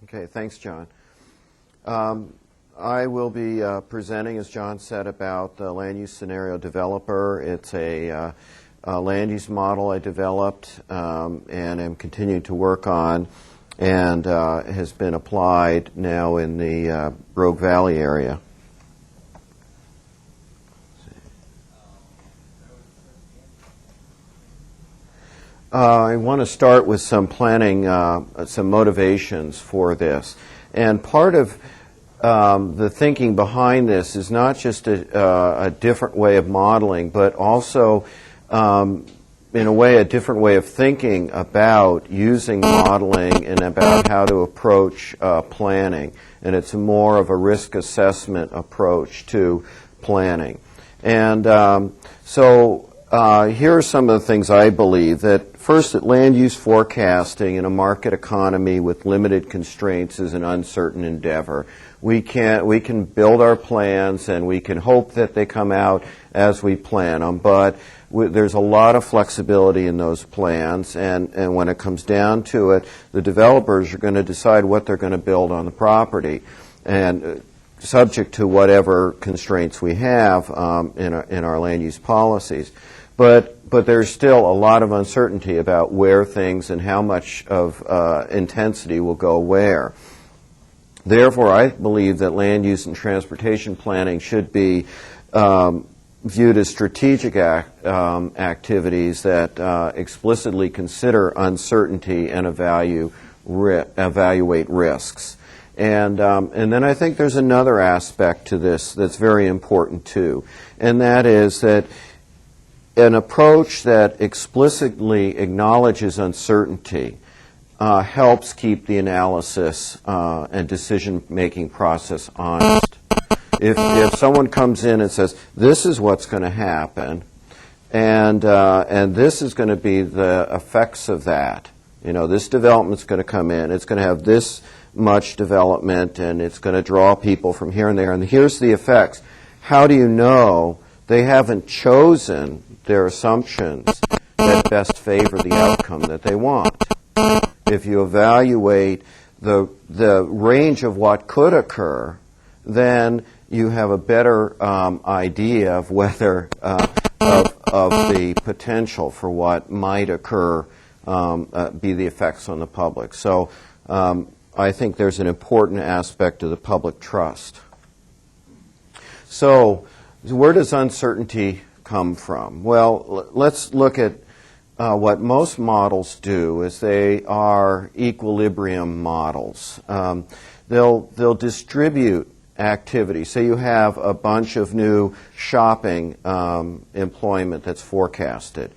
Okay, thanks, John. I will be presenting, as John said, about the land use scenario DevelopeR. It's a land use model I developed and am continuing to work on, and has been applied now in the Rogue Valley area. I want to start with some planning, some motivations for this. And part of the thinking behind this is not just a different way of modeling, but also, in a way, a different way of thinking about using modeling and about how to approach planning. And it's more of a risk assessment approach to planning. And here are some of the things I believe. That first, that land use forecasting in a market economy with limited constraints is an uncertain endeavor. We can build our plans and we can hope that they come out as we plan them, but there's a lot of flexibility in those plans, and when it comes down to it, the developers are going to decide what they're going to build on the property, and subject to whatever constraints we have in our land use policies. But there's still a lot of uncertainty about where things and how much of intensity will go where. Therefore, I believe that land use and transportation planning should be viewed as strategic activities that explicitly consider uncertainty and evaluate risks. And then I think there's another aspect to this that's very important too, and that is that an approach that explicitly acknowledges uncertainty helps keep the analysis and decision-making process honest. If someone comes in and says, this is what's going to happen, and this is going to be the effects of that, you know, this development's going to come in, it's going to have this much development, and it's going to draw people from here and there, and here's the effects. How do you know they haven't chosen their assumptions that best favor the outcome that they want? If you evaluate the range of what could occur, then you have a better idea of whether of the potential for what might occur, be the effects on the public. So I think there's an important aspect of the public trust. So where does uncertainty come from? Well, let's look at what most models do is they are equilibrium models. They'll distribute activity. Say you have a bunch of new shopping employment that's forecasted,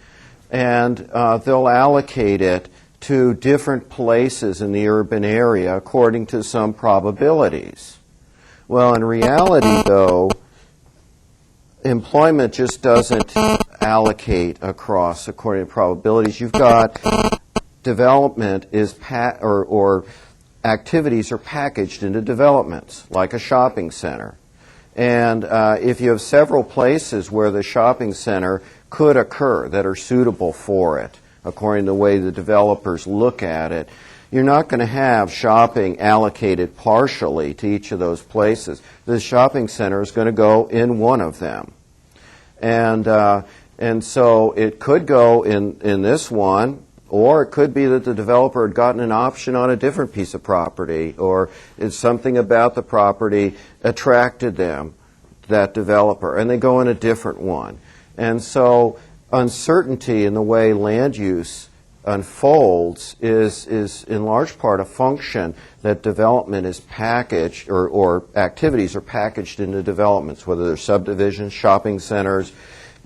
and they'll allocate it to different places in the urban area according to some probabilities. Well, in reality, though, employment just doesn't allocate across according to probabilities. You've got development is or activities are packaged into developments, like a shopping center. And if you have several places where the shopping center could occur that are suitable for it, according to the way the developers look at it, you're not going to have shopping allocated partially to each of those places. The shopping center is going to go in one of them. And so it could go in this one, or it could be that the developer had gotten an option on a different piece of property, or it's something about the property attracted them, that developer, and they go in a different one. And so uncertainty in the way land use unfolds is in large part a function that development is packaged, or activities are packaged into developments, whether they're subdivisions, shopping centers,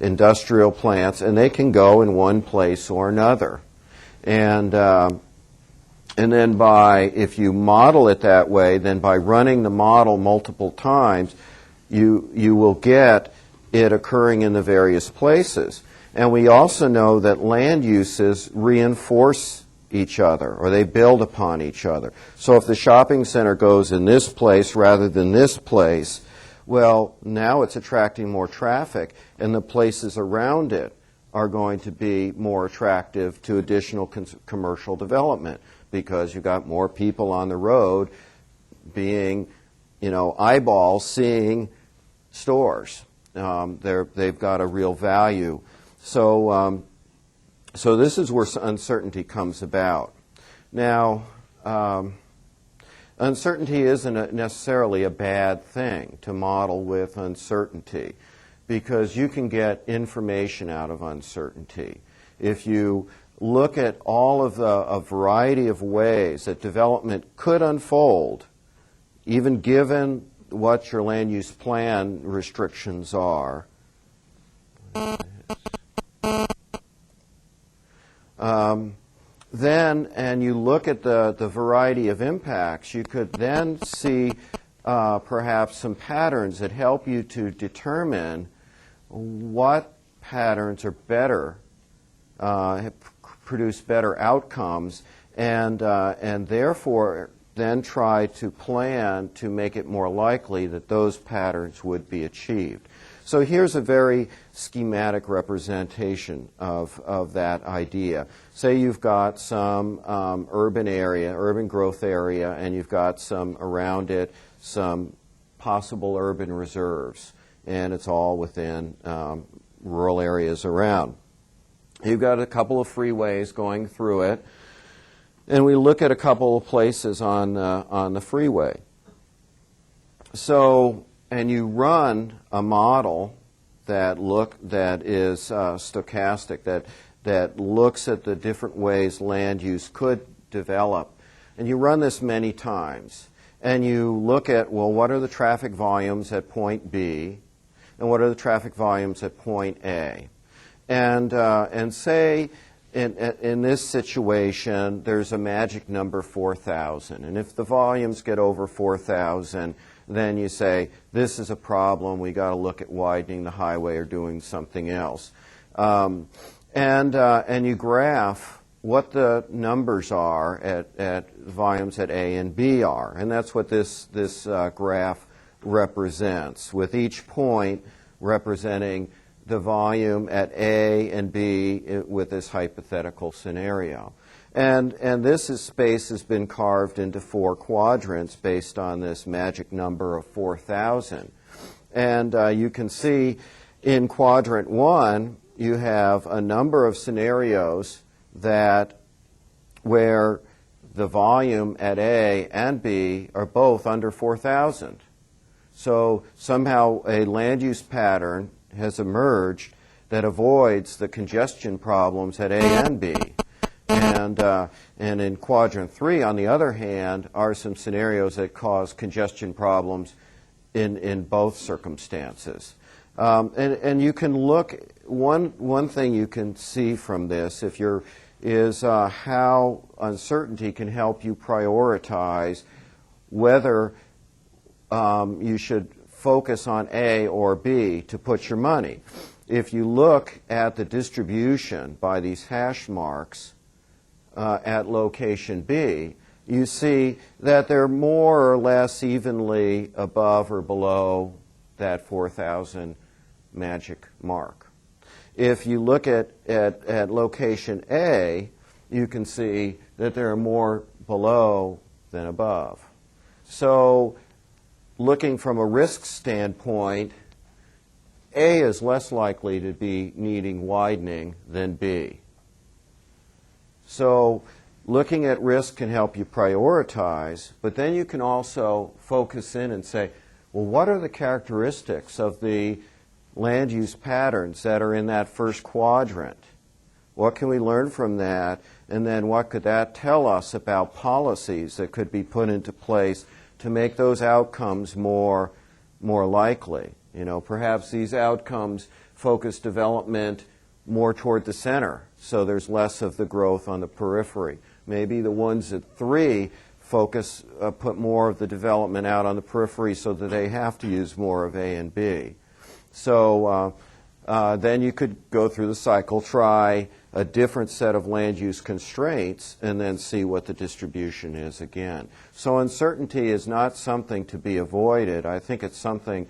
industrial plants, and they can go in one place or another. And then if you model it that way, then by running the model multiple times, you will get it occurring in the various places. And we also know that land uses reinforce each other, or they build upon each other. So if the shopping center goes in this place rather than this place, well, now it's attracting more traffic, and the places around it are going to be more attractive to additional commercial development because you've got more people on the road being, eyeballs seeing stores. They've got a real value. So this is where uncertainty comes about. Now, uncertainty isn't necessarily a bad thing to model with uncertainty because you can get information out of uncertainty. If you look at all of a variety of ways that development could unfold, even given what your land use plan restrictions are, and you look at the variety of impacts, you could then see perhaps some patterns that help you to determine what patterns are better, produce better outcomes, and therefore then try to plan to make it more likely that those patterns would be achieved. So here's a very schematic representation of that idea. Say you've got some urban growth area, and you've got some around it, some possible urban reserves, and it's all within rural areas around. You've got a couple of freeways going through it, and we look at a couple of places on the freeway. So, and you run a model that is stochastic, that looks at the different ways land use could develop. And you run this many times. And you look at, well, what are the traffic volumes at point B, and what are the traffic volumes at point A? And say in this situation, there's a magic number 4,000. And if the volumes get over 4,000, then you say, this is a problem, we got to look at widening the highway or doing something else. And you graph what the numbers are at volumes at A and B are. And that's what this graph represents, with each point representing the volume at A and B with this hypothetical scenario. And this space has been carved into 4 quadrants based on this magic number of 4,000. And you can see in quadrant 1, you have a number of scenarios where the volume at A and B are both under 4,000. So somehow a land use pattern has emerged that avoids the congestion problems at A and B. And in quadrant 3, on the other hand, are some scenarios that cause congestion problems in both circumstances. And you can look, one thing you can see from this is how uncertainty can help you prioritize whether you should focus on A or B to put your money. If you look at the distribution by these hash marks at location B, you see that they're more or less evenly above or below that 4,000 magic mark. If you look at location A, you can see that there are more below than above. So looking from a risk standpoint, A is less likely to be needing widening than B. So looking at risk can help you prioritize, but then you can also focus in and say, well, what are the characteristics of the land use patterns that are in that first quadrant? What can we learn from that? And then what could that tell us about policies that could be put into place to make those outcomes more likely? Perhaps these outcomes focus development more toward the center, so there's less of the growth on the periphery. Maybe the ones at 3 put more of the development out on the periphery so that they have to use more of A and B. So then you could go through the cycle, try a different set of land use constraints, and then see what the distribution is again. So uncertainty is not something to be avoided. I think it's something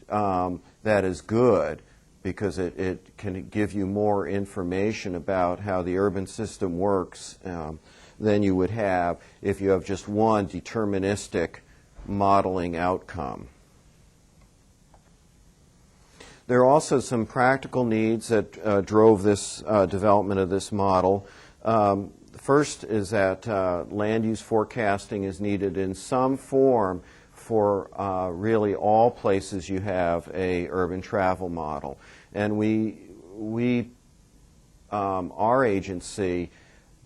that is good because it can give you more information about how the urban system works than you would have if you have just one deterministic modeling outcome. There are also some practical needs that drove this development of this model. First is that land use forecasting is needed in some form for really all places you have a urban travel model. And our agency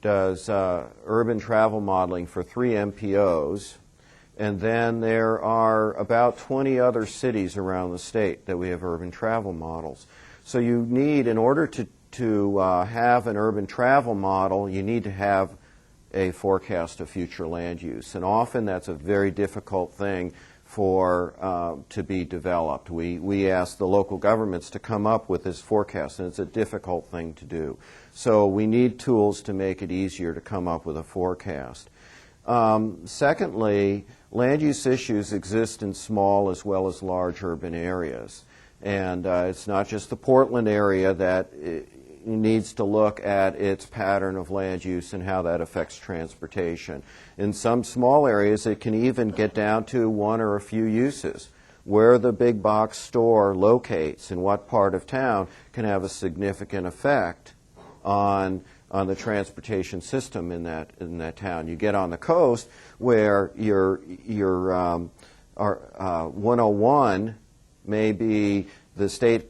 does urban travel modeling for 3 MPOs, and then there are about 20 other cities around the state that we have urban travel models. So you need, in order to have an urban travel model, you need to have a forecast of future land use. And often that's a very difficult thing to be developed. We ask the local governments to come up with this forecast, and it's a difficult thing to do. So we need tools to make it easier to come up with a forecast. Secondly, land use issues exist in small as well as large urban areas. And it's not just the Portland area that needs to look at its pattern of land use and how that affects transportation. In some small areas, it can even get down to one or a few uses. Where the big box store locates in what part of town can have a significant effect on the transportation system in that town. You get on the coast where your 101 may be the state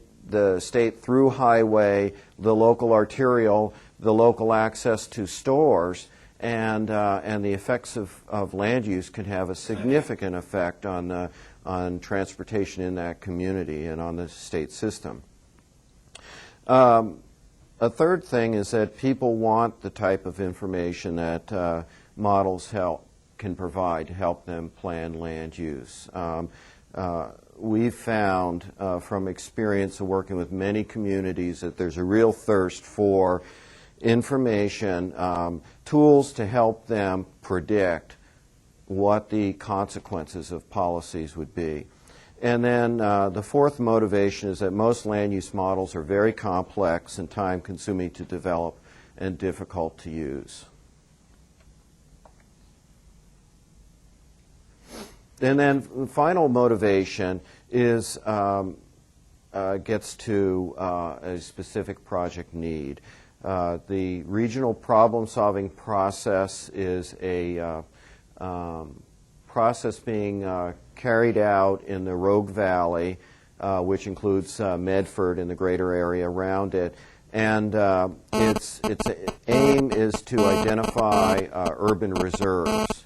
through highway, the local arterial, the local access to stores, and the effects of land use can have a significant effect on transportation in that community and on the state system. A third thing is that people want the type of information that models can provide to help them plan land use. We've found from experience of working with many communities that there's a real thirst for information, tools to help them predict what the consequences of policies would be. And then the fourth motivation is that most land use models are very complex and time-consuming to develop and difficult to use. And then the final motivation is gets to a specific project need. The regional problem-solving process is a process being carried out in the Rogue Valley, which includes Medford and the greater area around it. And its aim is to identify urban reserves.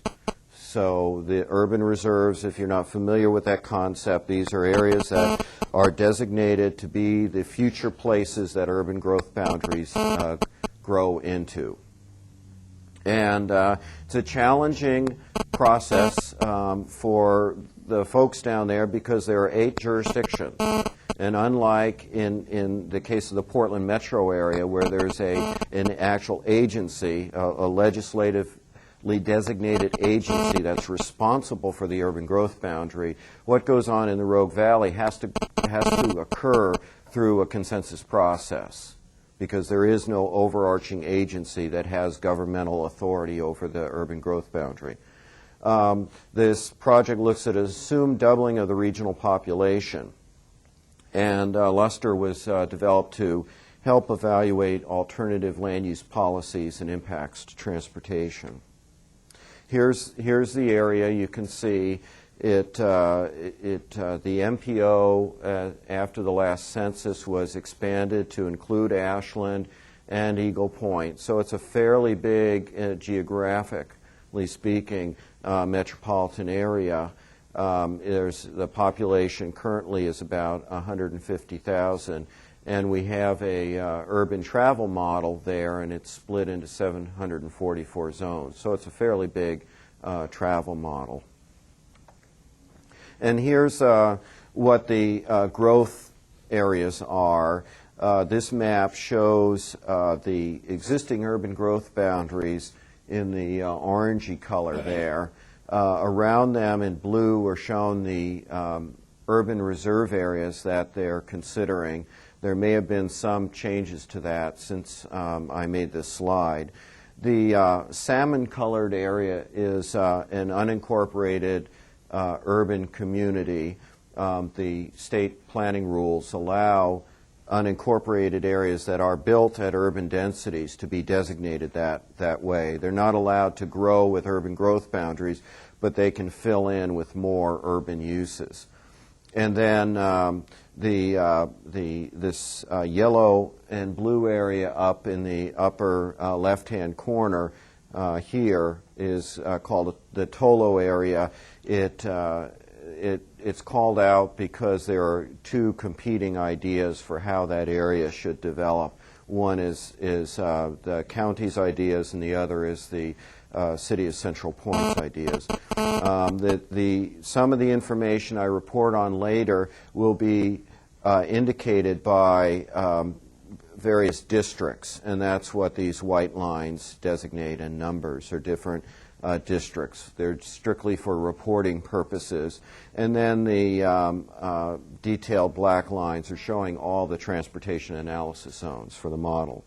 So the urban reserves, if you're not familiar with that concept, these are areas that are designated to be the future places that urban growth boundaries grow into. And it's a challenging process for the folks down there because there are 8 jurisdictions. And unlike in the case of the Portland metro area where there's an actual agency, a legislatively designated agency that's responsible for the urban growth boundary, what goes on in the Rogue Valley has to occur through a consensus process, because there is no overarching agency that has governmental authority over the urban growth boundary. This project looks at an assumed doubling of the regional population, and LUSDR was developed to help evaluate alternative land use policies and impacts to transportation. Here's the area. You can see it. The MPO after the last census was expanded to include Ashland and Eagle Point. So it's a fairly big, geographically speaking, metropolitan area. The population currently is about 150,000. And we have a urban travel model there, and it's split into 744 zones. So it's a fairly big travel model. And here's what the growth areas are. This map shows the existing urban growth boundaries in the orangey color there. Around them in blue are shown the urban reserve areas that they're considering. There may have been some changes to that since I made this slide. The salmon-colored area is an unincorporated urban community. The state planning rules allow unincorporated areas that are built at urban densities to be designated that way. They're not allowed to grow with urban growth boundaries, but they can fill in with more urban uses. And then this yellow and blue area up in the upper left-hand corner here is called the Tolo area. It's called out because there are two competing ideas for how that area should develop. One is the county's ideas, and the other is the City of Central Point's ideas. Some of the information I report on later will be indicated by various districts, and that's what these white lines designate, and numbers are different districts. They're strictly for reporting purposes. And then the detailed black lines are showing all the transportation analysis zones for the model.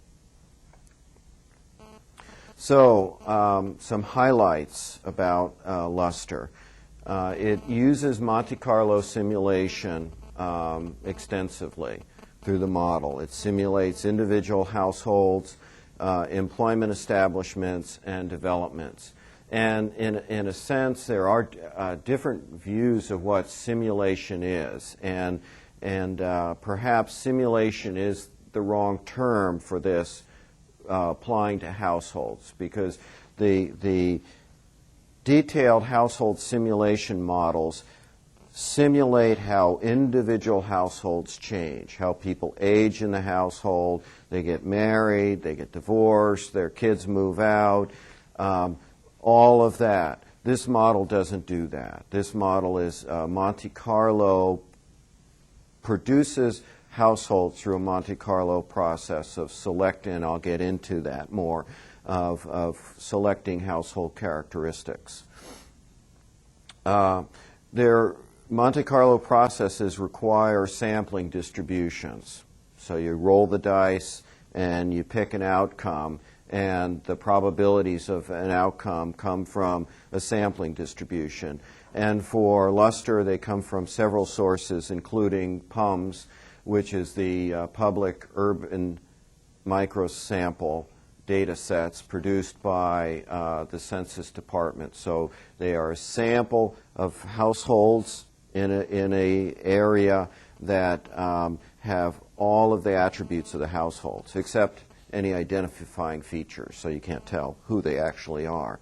So some highlights about LUSDR. It uses Monte Carlo simulation extensively through the model. It simulates individual households, employment establishments, and developments. And in a sense, there are different views of what simulation is, and perhaps simulation is the wrong term for this applying to households, because the detailed household simulation models simulate how individual households change, how people age in the household, they get married, they get divorced, their kids move out. All of that. This model doesn't do that. This model is Monte Carlo, produces households through a Monte Carlo process of selecting, and I'll get into that more, of selecting household characteristics. Their Monte Carlo processes require sampling distributions. So you roll the dice and you pick an outcome, and the probabilities of an outcome come from a sampling distribution. And for LUSDR, they come from several sources, including PUMS, which is the public urban microsample data sets produced by the Census Department. So they are a sample of households in an area that have all of the attributes of the households, except any identifying features, so you can't tell who they actually are.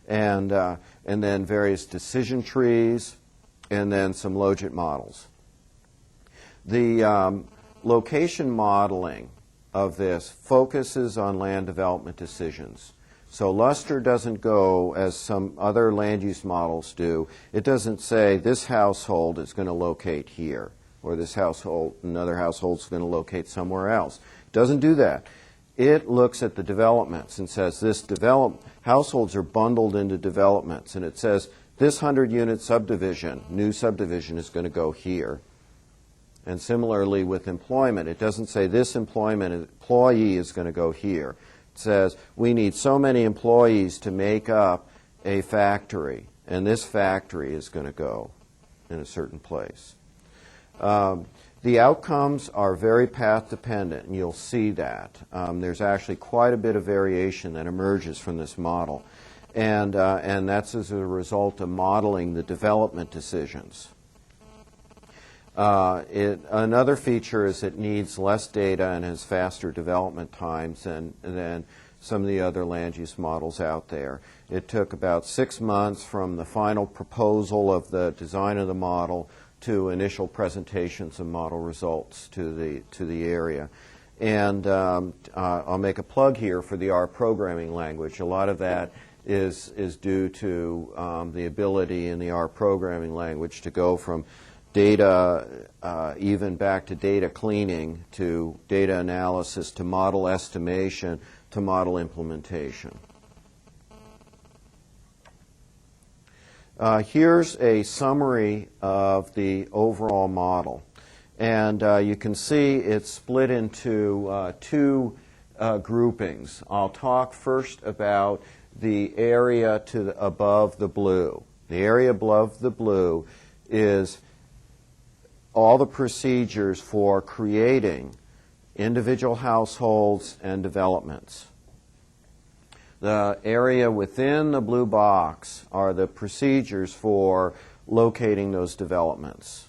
And then various decision trees, and then some logit models. The location modeling of this focuses on land development decisions. So LUSDR doesn't go as some other land use models do. It doesn't say this household is going to locate here, or this household, another household is going to locate somewhere else. It doesn't do that. It looks at the developments and says this households are bundled into developments, and it says this 100-unit subdivision, new subdivision, is going to go here. And similarly with employment, it doesn't say this employee is going to go here. It says we need so many employees to make up a factory, and this factory is going to go in a certain place. The outcomes are very path dependent, and you'll see that. There's actually quite a bit of variation that emerges from this model, and that's as a result of modeling the development decisions. Another feature is it needs less data and has faster development times than some of the other land use models out there. It took about 6 months from the final proposal of the design of the model to initial presentations of model results to the area. And I'll make a plug here for the R programming language. A lot of that is due to the ability in the R programming language to go from data, even back to data cleaning, to data analysis, to model estimation, to model implementation. Here's a summary of the overall model. And you can see it's split into two groupings. I'll talk first about the area above the blue. The area above the blue is all the procedures for creating individual households and developments. The area within the blue box are the procedures for locating those developments,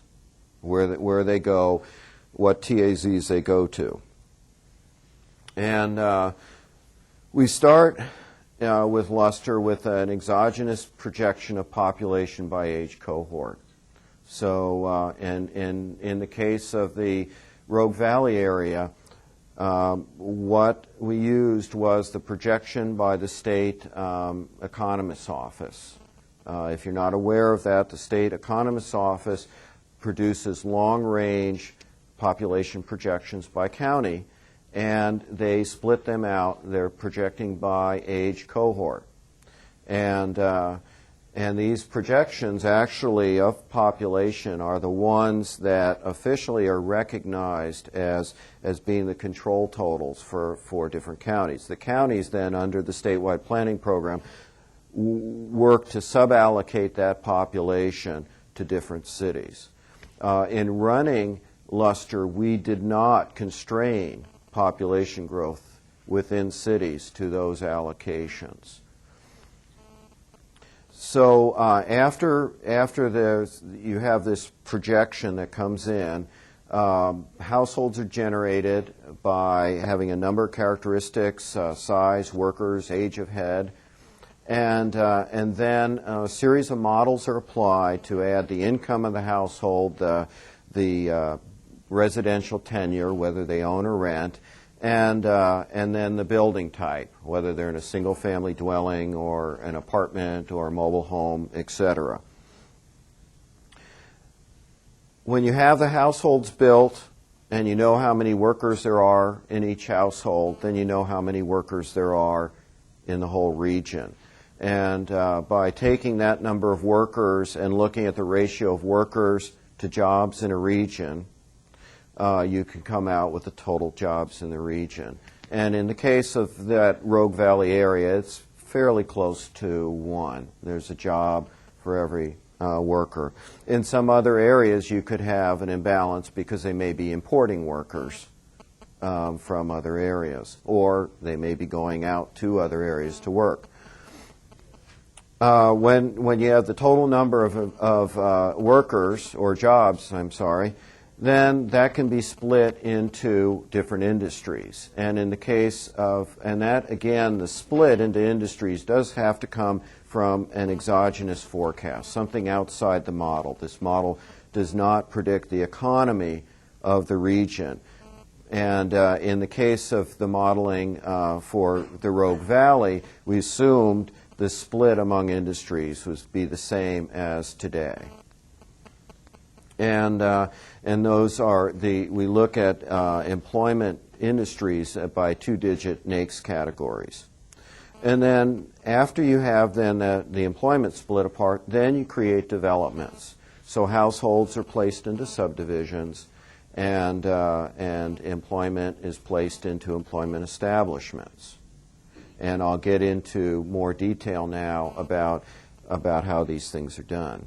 where they go, what TAZs they go to. And we start with LUSDR with an exogenous projection of population by age cohort. So in the case of the Rogue Valley area, what we used was the projection by the state economist's office. If you're not aware of that, the state economist's office produces long-range population projections by county, and they split them out. They're projecting by age cohort. And these projections actually of population are the ones that officially are recognized as being the control totals for different counties. The counties then, under the statewide planning program, work to suballocate that population to different cities. In running LUSDR, we did not constrain population growth within cities to those allocations. So after you have this projection that comes in, households are generated by having a number of characteristics, size, workers, age of head, and then a series of models are applied to add the income of the household, the residential tenure, whether they own or rent, and then the building type, whether they're in a single-family dwelling or an apartment or a mobile home, etc. When you have the households built and you know how many workers there are in each household, then you know how many workers there are in the whole region. And by taking that number of workers and looking at the ratio of workers to jobs in a region, you can come out with the total jobs in the region. And in the case of that Rogue Valley area, it's fairly close to 1. There's a job for every worker. In some other areas, you could have an imbalance because they may be importing workers from other areas, or they may be going out to other areas to work. When you have the total number of workers, or jobs, then that can be split into different industries. And in the case of, and that again, the split into industries does have to come from an exogenous forecast, something outside the model. This model does not predict the economy of the region. And in the case of the modeling for the Rogue Valley, we assumed the split among industries would be the same as today. And those are we look at employment industries by 2-digit NAICS categories. And then after you have then the employment split apart, then you create developments. So households are placed into subdivisions, and employment is placed into employment establishments. And I'll get into more detail now about how these things are done.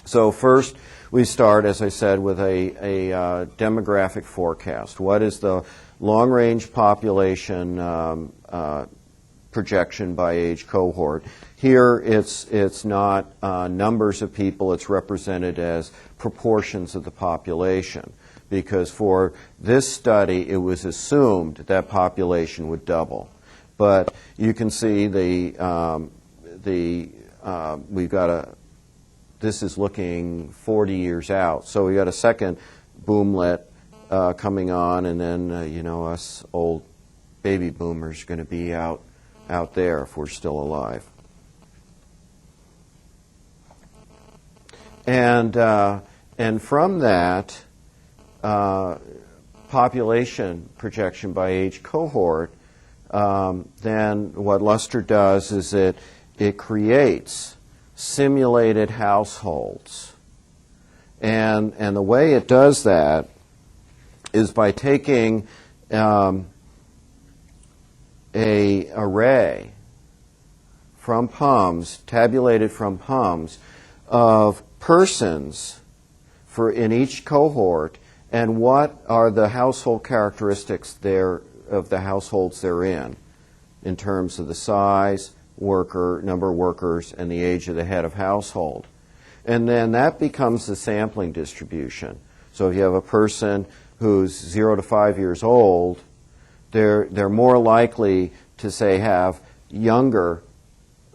So first, we start, as I said, with a demographic forecast. What is the long-range population projection by age cohort? Here, it's not numbers of people. It's represented as proportions of the population, because for this study, it was assumed that population would double. But you can see we've got this is looking 40 years out. So we got a second boomlet coming on, and then us old baby boomers are going to be out there if we're still alive. And from that population projection by age cohort, then what LUSDR does is it creates simulated households. And the way it does that is by taking a array from PUMs, tabulated from PUMs, of persons in each cohort, and what are the household characteristics there of the households they're in terms of the size, number of workers, and the age of the head of household. And then that becomes the sampling distribution. So if you have a person who's 0 to 5 years old, they're more likely to, say, have younger,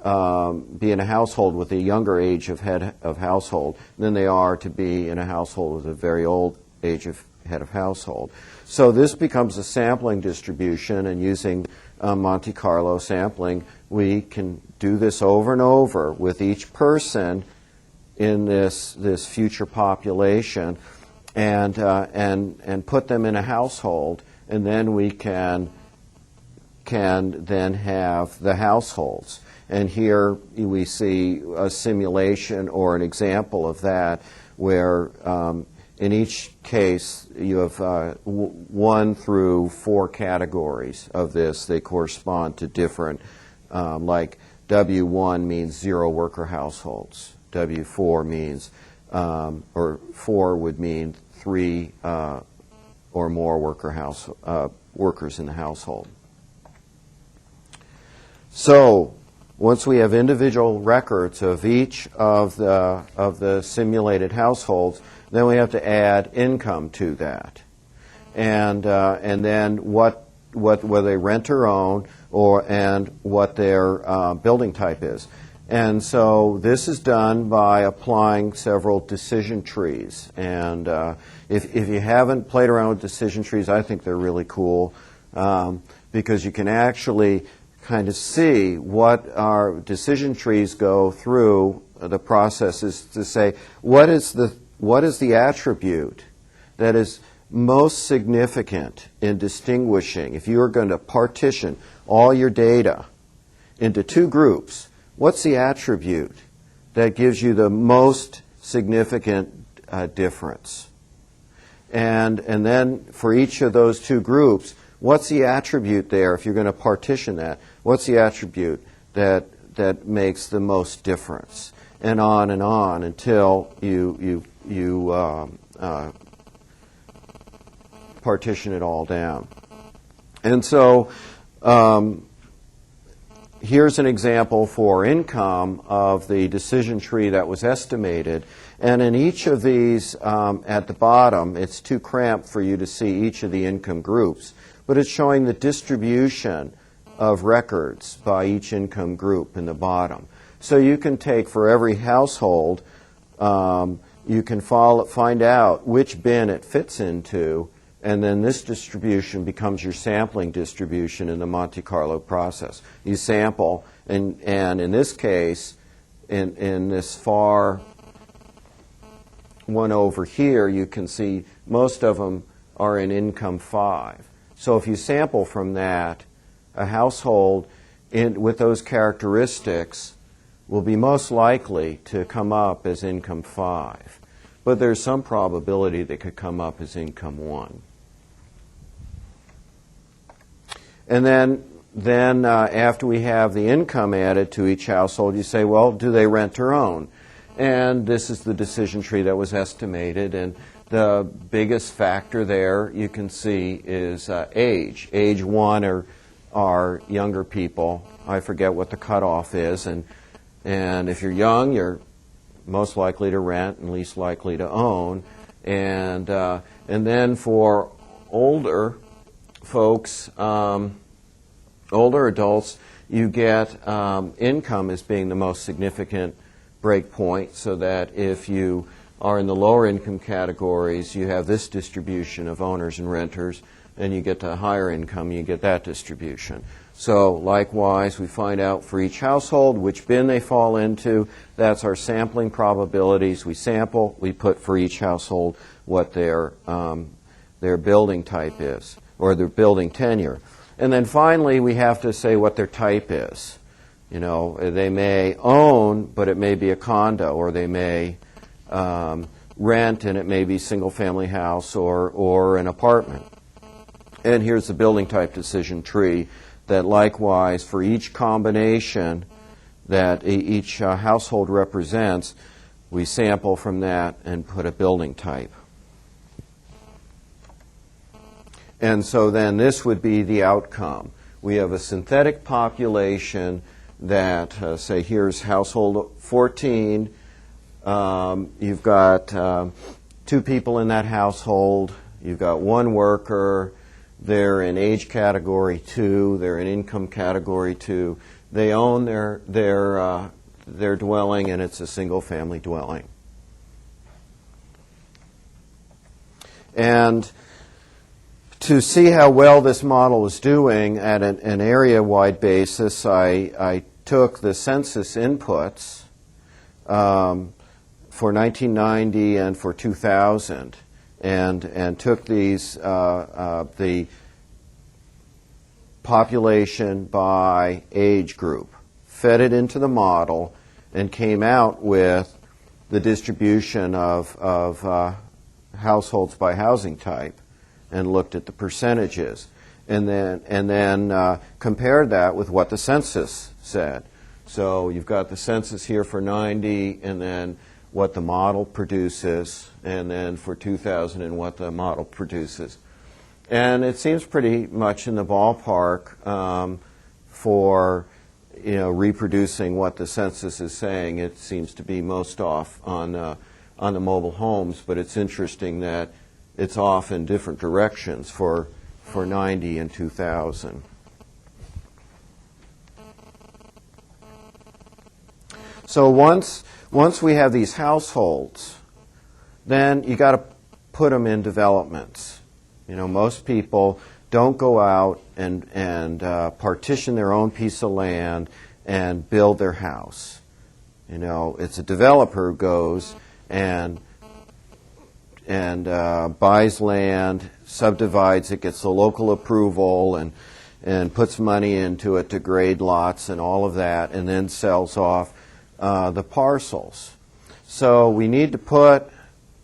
be in a household with a younger age of head of household than they are to be in a household with a very old age of head of household. So this becomes a sampling distribution, and using Monte Carlo sampling, we can do this over and over with each person in this future population, and put them in a household, and then we can then have the households. And here we see a simulation or an example of that, where in each case you have 1 through 4 categories of this. They correspond to different, like W1 means 0 worker households. W4 means, or 4 would mean 3 or more workers in the household. So once we have individual records of each of the simulated households, then we have to add income to that, and then whether they rent or own, and what their building type is. And so this is done by applying several decision trees. And if you haven't played around with decision trees, I think they're really cool, because you can actually kind of see what our decision trees go through the processes to say, what is the attribute that is most significant in distinguishing, if you are going to partition all your data into 2 groups, what's the attribute that gives you the most significant difference? And then for each of those 2 groups, what's the attribute there, if you're going to partition that, what's the attribute that makes the most difference? And on until you partition it all down. And so here's an example for income of the decision tree that was estimated. And in each of these, at the bottom, it's too cramped for you to see each of the income groups, but it's showing the distribution of records by each income group in the bottom. So you can take, for every household, you can find out which bin it fits into, and then this distribution becomes your sampling distribution in the Monte Carlo process. You sample, and in this case, in this far one over here, you can see most of them are in income 5. So if you sample from that, a household with those characteristics will be most likely to come up as income 5. But there's some probability they could come up as income 1. And then after we have the income added to each household, you say, well, do they rent or own? And this is the decision tree that was estimated. And the biggest factor there you can see is age. Age 1 are younger people. I forget what the cutoff is. And if you're young, you're most likely to rent and least likely to own. And then for older folks, older adults, you get income as being the most significant break point, so that if you are in the lower income categories, you have this distribution of owners and renters, and you get to higher income, you get that distribution. So likewise, we find out for each household which bin they fall into. That's our sampling probabilities. We sample, we put for each household what their building type is, or their building tenure. And then finally, we have to say what their type is. You know, they may own, but it may be a condo, or they may rent, and it may be single-family house or an apartment. And here's the building type decision tree that likewise for each combination that each household represents, we sample from that and put a building type. And so then this would be the outcome. We have a synthetic population that, say, here's household 14. You've got 2 people in that household. You've got 1 worker. They're in age category 2. They're in income category 2. They own their dwelling, and it's a single-family dwelling. And to see how well this model is doing at an area-wide basis, I took the census inputs for 1990 and for 2000 and took these, the population by age group, fed it into the model, and came out with the distribution of households by housing type, and looked at the percentages, and then compared that with what the census said. So you've got the census here for 90, and then what the model produces, and then for 2000 and what the model produces. And it seems pretty much in the ballpark for reproducing what the census is saying. It seems to be most off on the mobile homes, but it's interesting that it's off in different directions for 90 and 2000. So once we have these households, then you got to put them in developments. Most people don't go out and partition their own piece of land and build their house. It's a developer who goes and buys land, subdivides it, gets the local approval, and puts money into it to grade lots and all of that, and then sells off the parcels. So we need to put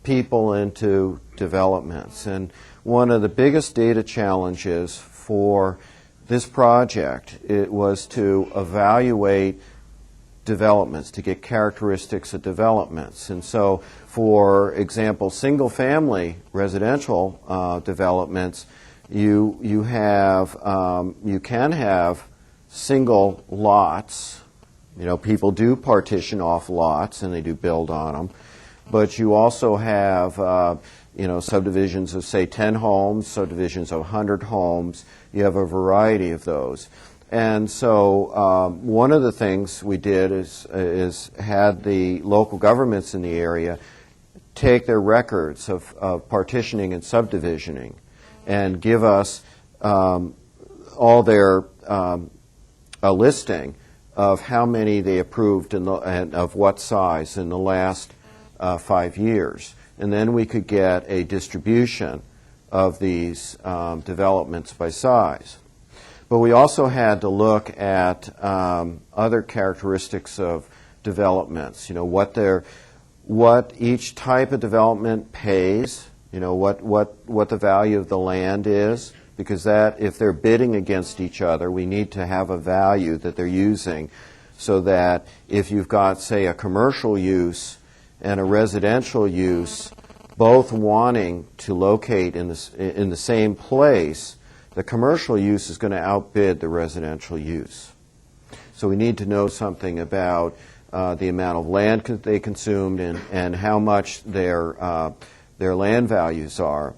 people into developments. And one of the biggest data challenges for this project, it was to evaluate developments, to get characteristics of developments. And so, for example, single-family residential developments, you can have single lots. People do partition off lots and they do build on them, but you also have subdivisions of, say, 10 homes, subdivisions of 100 homes. You have a variety of those. And so one of the things we did is had the local governments in the area take their records of partitioning and subdivisioning and give us all their a listing of how many they approved and of what size in the last 5 years. And then we could get a distribution of these developments by size. But we also had to look at other characteristics of developments. What each type of development pays. What the value of the land is, because that, if they're bidding against each other, we need to have a value that they're using, so that if you've got, say, a commercial use and a residential use, both wanting to locate in the same place, the commercial use is going to outbid the residential use. So we need to know something about the amount of land they consumed and how much their land values are.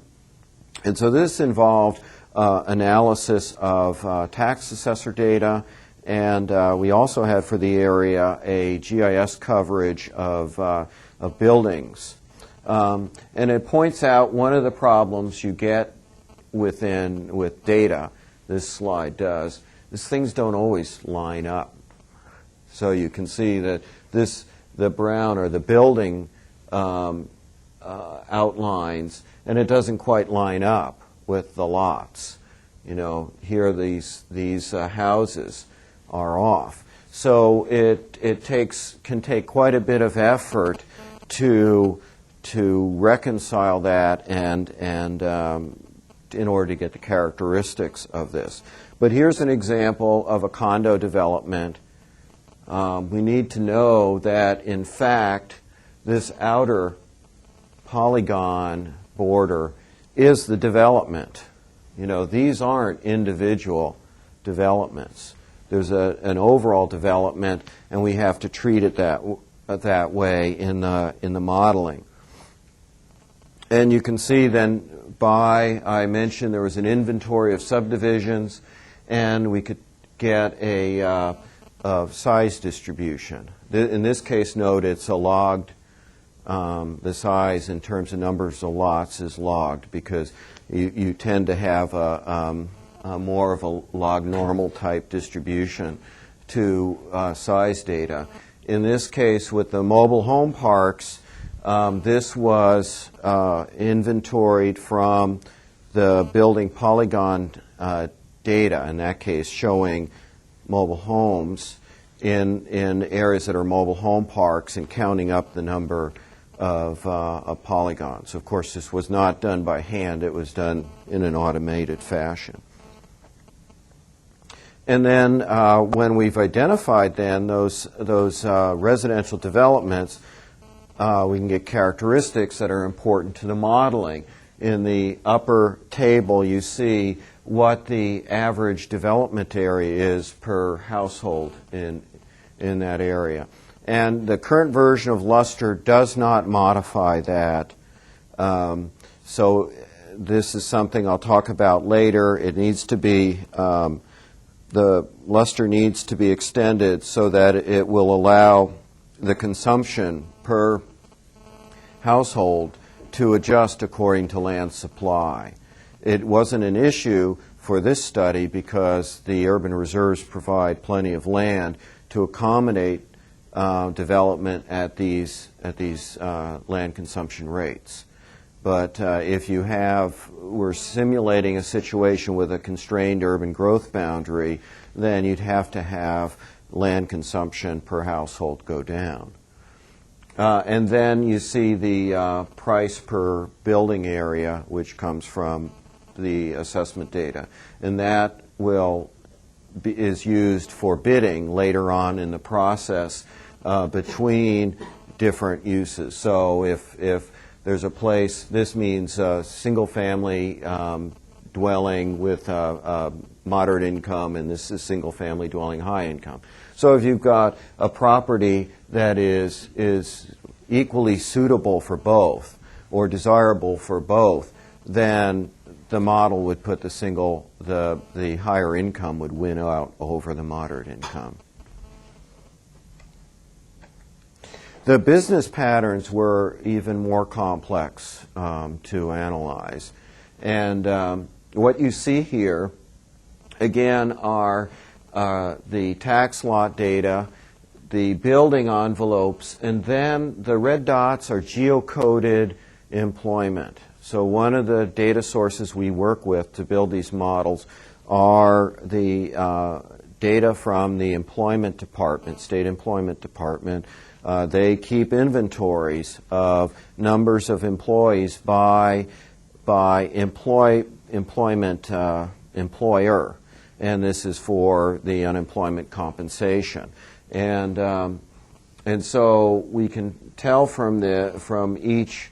And so this involved analysis of tax assessor data, and we also had for the area a GIS coverage of buildings. And it points out one of the problems you get with data, this slide does, is things don't always line up. So you can see that the brown are the building outlines, and it doesn't quite line up with the lots. Here these houses are off. So it can take quite a bit of effort to to reconcile that and in order to get the characteristics of this. But here's an example of a condo development. We need to know that, in fact, this outer polygon border is the development. You know, these aren't individual developments. There's an overall development, and we have to treat it that way in the modeling. And you can see then I mentioned there was an inventory of subdivisions, and we could get a size distribution. In this case, note it's a logged, the size in terms of numbers of lots is logged because you tend to have more of a log normal type distribution to size data. In this case, with the mobile home parks, this was inventoried from the building polygon data, in that case showing mobile homes in areas that are mobile home parks and counting up the number of polygons. Of course, this was not done by hand. It was done in an automated fashion. And then when we've identified then those residential developments, we can get characteristics that are important to the modeling. In the upper table, you see what the average development area is per household in that area. And the current version of LUSDR does not modify that. So this is something I'll talk about later. It needs to be, the LUSDR needs to be extended so that it will allow the consumption per household to adjust according to land supply. It wasn't an issue for this study because the urban reserves provide plenty of land to accommodate development at these land consumption rates. But if you we're simulating a situation with a constrained urban growth boundary, then you'd have to have land consumption per household go down. And then you see the price per building area, which comes from the assessment data. And that is used for bidding later on in the process between different uses. So if there's a place, this means a single-family dwelling with moderate income, and this is single-family dwelling high income. So if you've got a property that is equally suitable for both or desirable for both, then the model would put the higher income would win out over the moderate income. The business patterns were even more complex to analyze. And what you see here, again, are the tax lot data, the building envelopes, and then the red dots are geocoded employment. So one of the data sources we work with to build these models are the data from the employment department, state employment department. They keep inventories of numbers of employees by employment employer, and this is for the unemployment compensation. And so we can tell from each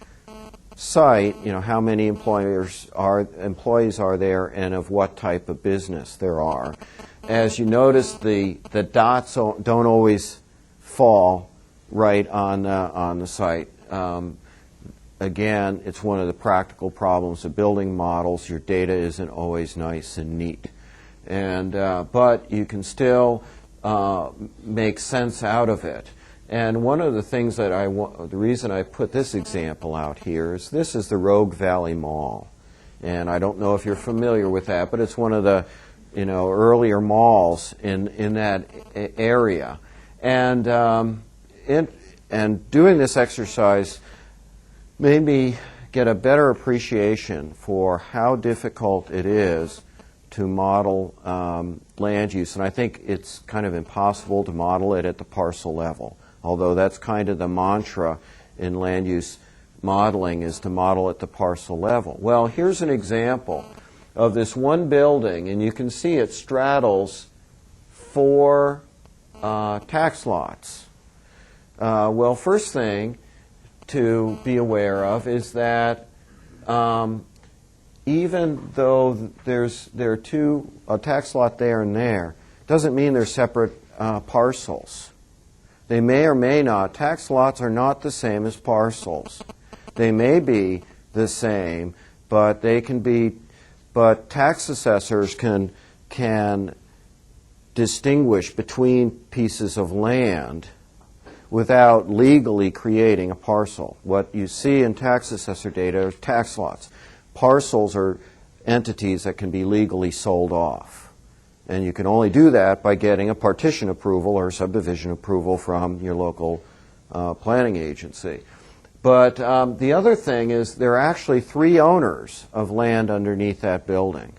site, how many employees are there and of what type of business there are. As you notice, the dots don't always fall right on the site. Again, it's one of the practical problems of building models. Your data isn't always nice and neat, but you can still make sense out of it. And one of the things that the reason I put this example out here is this is the Rogue Valley Mall, and I don't know if you're familiar with that, but it's one of the earlier malls in that area, and doing this exercise made me get a better appreciation for how difficult it is to model land use. And I think it's kind of impossible to model it at the parcel level, although that's kind of the mantra in land use modeling is to model at the parcel level. Well, here's an example of this one building, and you can see it straddles 4 tax lots. Well, first thing to be aware of is that even though there are 2, a tax lot there and there, doesn't mean they're separate parcels. They may or may not. Tax lots are not the same as parcels. They may be the same, but they can be. But tax assessors can distinguish between pieces of land without legally creating a parcel. What you see in tax assessor data are tax lots. Parcels are entities that can be legally sold off. And you can only do that by getting a partition approval or subdivision approval from your local planning agency. But the other thing is there are actually 3 owners of land underneath that building.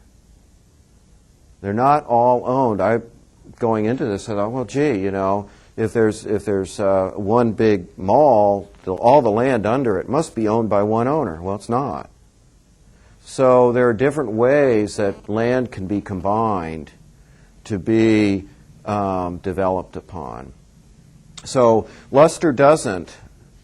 They're not all owned. Going into this, I thought, well, gee, you know, if there's one big mall, all the land under it must be owned by one owner. Well, it's not. So there are different ways that land can be combined to be developed upon. So LUSDR doesn't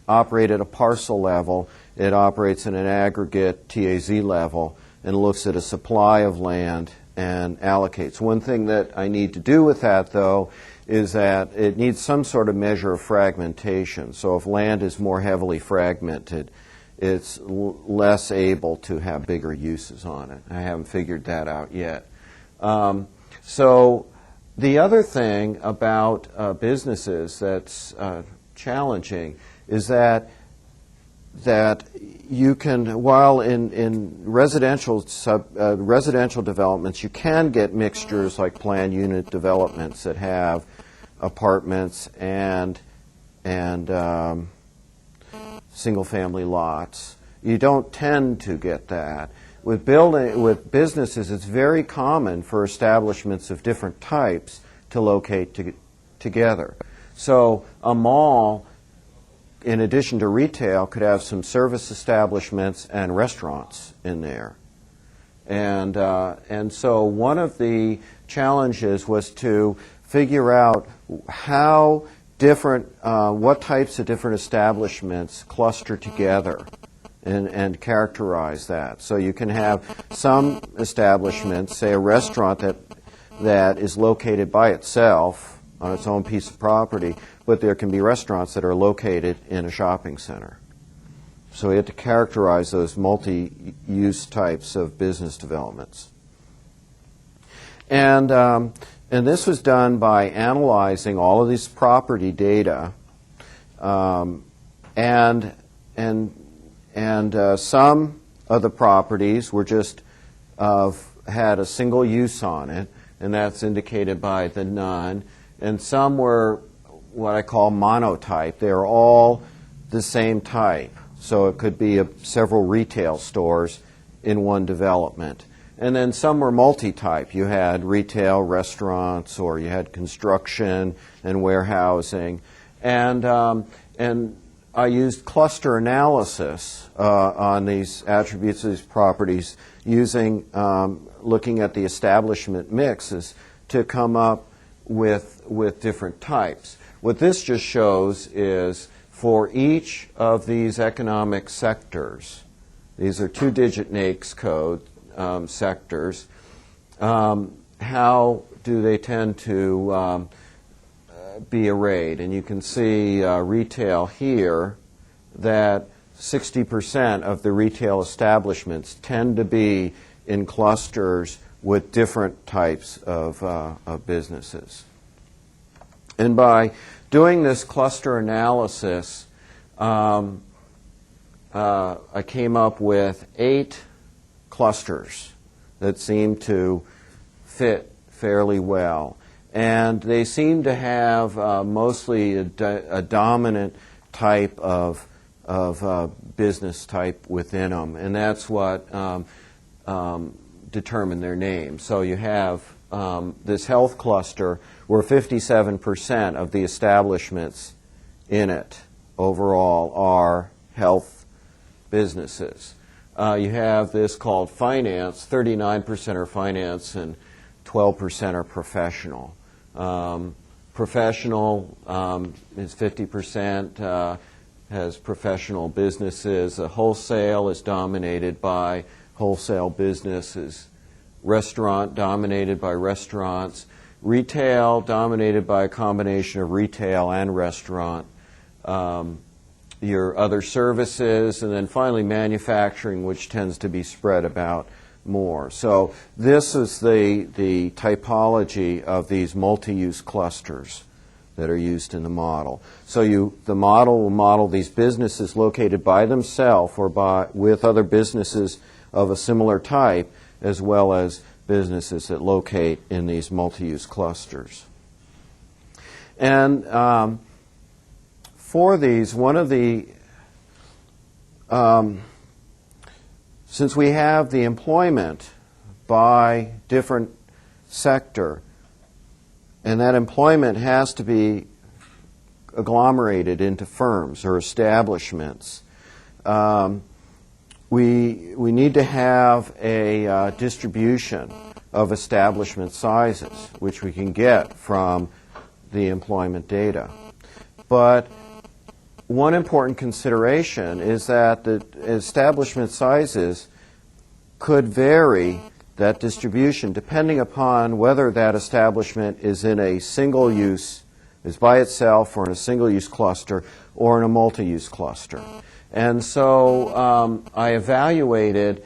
operate at a parcel level. It operates at an aggregate TAZ level and looks at a supply of land and allocates. One thing that I need to do with that, though, is that it needs some sort of measure of fragmentation. So if land is more heavily fragmented, it's less able to have bigger uses on it. I haven't figured that out yet. So the other thing about businesses that's challenging is that you can, while in residential developments, you can get mixtures like planned unit developments that have apartments and single-family lots. You don't tend to get that. With businesses, it's very common for establishments of different types to locate together. So a mall, in addition to retail, could have some service establishments and restaurants in there. And so one of the challenges was to figure out how different, what types of different establishments cluster together and characterize that. So you can have some establishments, say a restaurant that is located by itself on its own piece of property, but there can be restaurants that are located in a shopping center. So we have to characterize those multi-use types of business developments. And this was done by analyzing all of these property data, and some of the properties were just had a single use on it, and that's indicated by the none. And some were what I call monotype. They are all the same type. So it could be several retail stores in one development. And then some were multi-type. You had retail, restaurants, or you had construction and warehousing. And I used cluster analysis on these attributes of these properties using looking at the establishment mixes to come up with different types. What this just shows is for each of these economic sectors, these are 2-digit NAICS code sectors, how do they tend to be arrayed? And you can see retail here, that 60% of the retail establishments tend to be in clusters with different types of businesses. And by doing this cluster analysis, I came up with 8 clusters that seem to fit fairly well. And they seem to have mostly a dominant type of business type within them. And that's what determined their name. So you have this health cluster where 57% of the establishments in it overall are health businesses. You have this called finance, 39% are finance and 12% are professional. Professional is 50%, has professional businesses. Wholesale is dominated by wholesale businesses. Restaurant dominated by restaurants. Retail dominated by a combination of retail and restaurant. Your other services, and then finally manufacturing, which tends to be spread about more. So this is the typology of these multi-use clusters that are used in the model. So the model will model these businesses located by themselves or with other businesses of a similar type, as well as businesses that locate in these multi-use clusters. And for these, one of the, since we have the employment by different sector, and that employment has to be agglomerated into firms or establishments, we need to have a distribution of establishment sizes, which we can get from the employment data. But one important consideration is that the establishment sizes could vary, that distribution, depending upon whether that establishment is in a single use, is by itself or in a single use cluster or in a multi-use cluster. And so I evaluated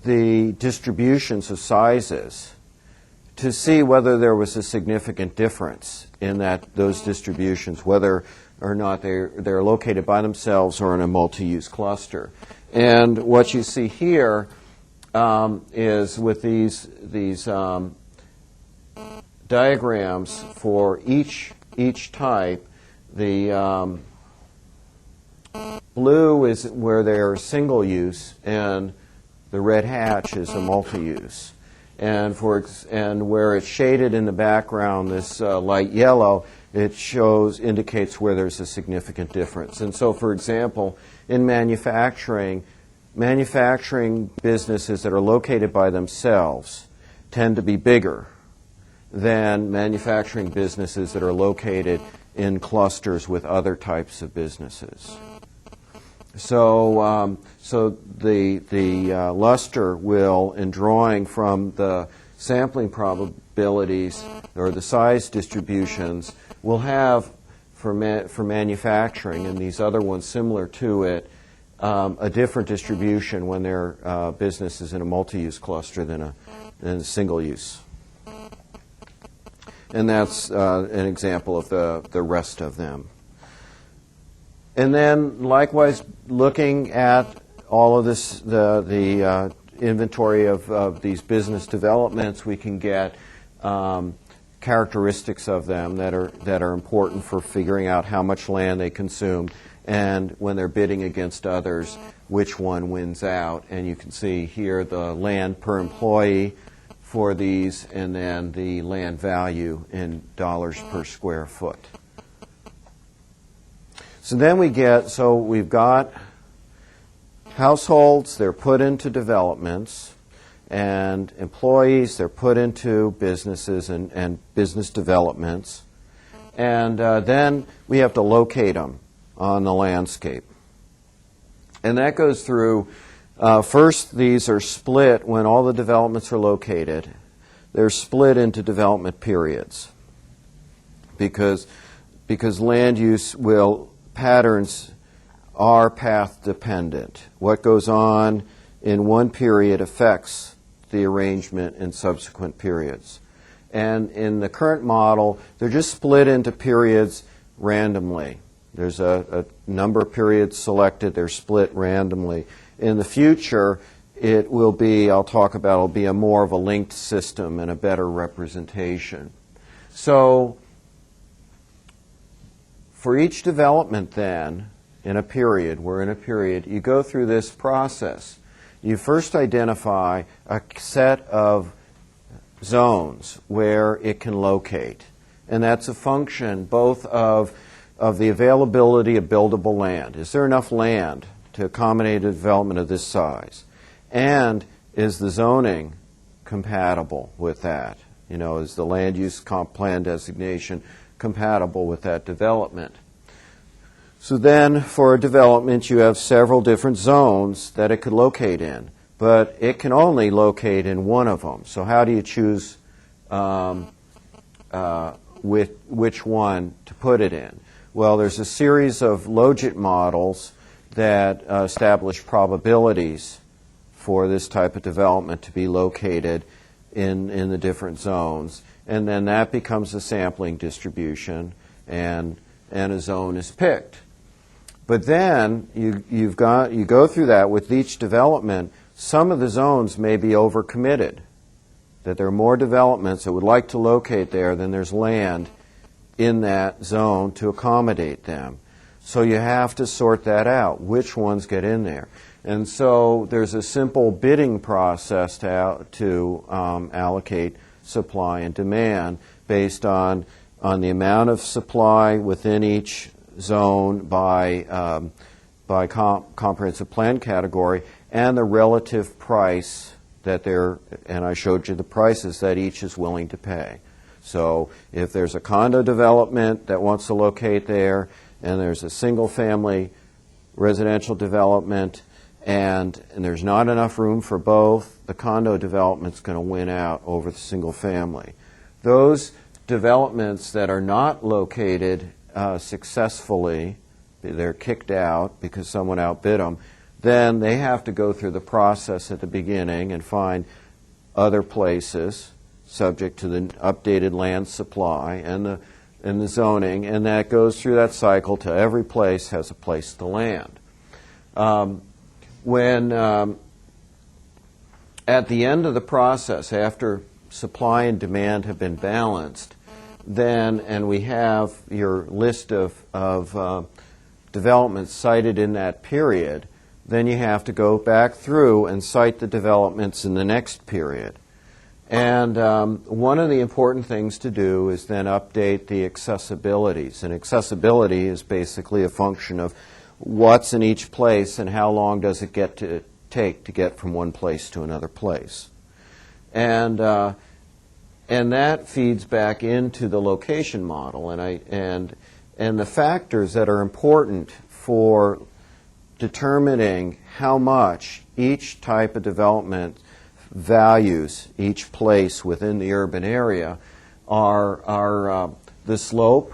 the distributions of sizes to see whether there was a significant difference in those distributions, whether or not they're located by themselves or in a multi-use cluster. And what you see here is with these diagrams for each type, the blue is where they're single use, and the red hatch is a multi-use. And where it's shaded in the background, this light yellow, it indicates where there's a significant difference. And so, for example, in manufacturing businesses that are located by themselves tend to be bigger than manufacturing businesses that are located in clusters with other types of businesses. So, the LUSDR will, in drawing from the sampling probabilities or the size distributions, will have for manufacturing and these other ones similar to it, a different distribution when their business is in a multi-use cluster than a single use. And that's an example of the rest of them. And then, likewise, looking at all of this, the inventory of these business developments, we can get characteristics of them that are important for figuring out how much land they consumed, and when they're bidding against others, which one wins out. And you can see here the land per employee for these, and then the land value in dollars per square foot. So then we've got households, they're put into developments, and employees, they're put into businesses and business developments. And then we have to locate them on the landscape. And that goes through, first these are split when all the developments are located. They're split into development periods because land use patterns are path dependent. What goes on in one period affects the arrangement in subsequent periods. And in the current model, they're just split into periods randomly. There's a number of periods selected, they're split randomly. In the future, it will be, it'll be a more of a linked system and a better representation. So, for each development then, we're in a period, you go through this process. You first identify a set of zones where it can locate. And that's a function both of the availability of buildable land. Is there enough land to accommodate a development of this size? And is the zoning compatible with that? You know, is the land use comp plan designation compatible with that development? So then for a development you have several different zones that it could locate in, but it can only locate in one of them. So how do you choose which one to put it in? Well, there's a series of logit models that establish probabilities for this type of development to be located in the different zones. And then that becomes a sampling distribution, and a zone is picked. But then you go through that with each development. Some of the zones may be overcommitted, that there are more developments that would like to locate there than there's land in that zone to accommodate them. So you have to sort that out, which ones get in there. And so there's a simple bidding process to allocate supply and demand based on the amount of supply within each zone by comprehensive plan category and the relative price that and I showed you the prices that each is willing to pay. So if there's a condo development that wants to locate there, and there's a single family residential development, and there's not enough room for both, the condo development's going to win out over the single family. Those developments that are not located successfully, they're kicked out because someone outbid them, then they have to go through the process at the beginning and find other places subject to the updated land supply and the zoning, and that goes through that cycle till every place has a place to land. When at the end of the process, after supply and demand have been balanced, then, and we have your list of developments cited in that period, then you have to go back through and cite the developments in the next period. And one of the important things to do is then update the accessibilities. And accessibility is basically a function of what's in each place and how long does it take to get from one place to another place. And that feeds back into the location model. And the factors that are important for determining how much each type of development values each place within the urban area are the slope,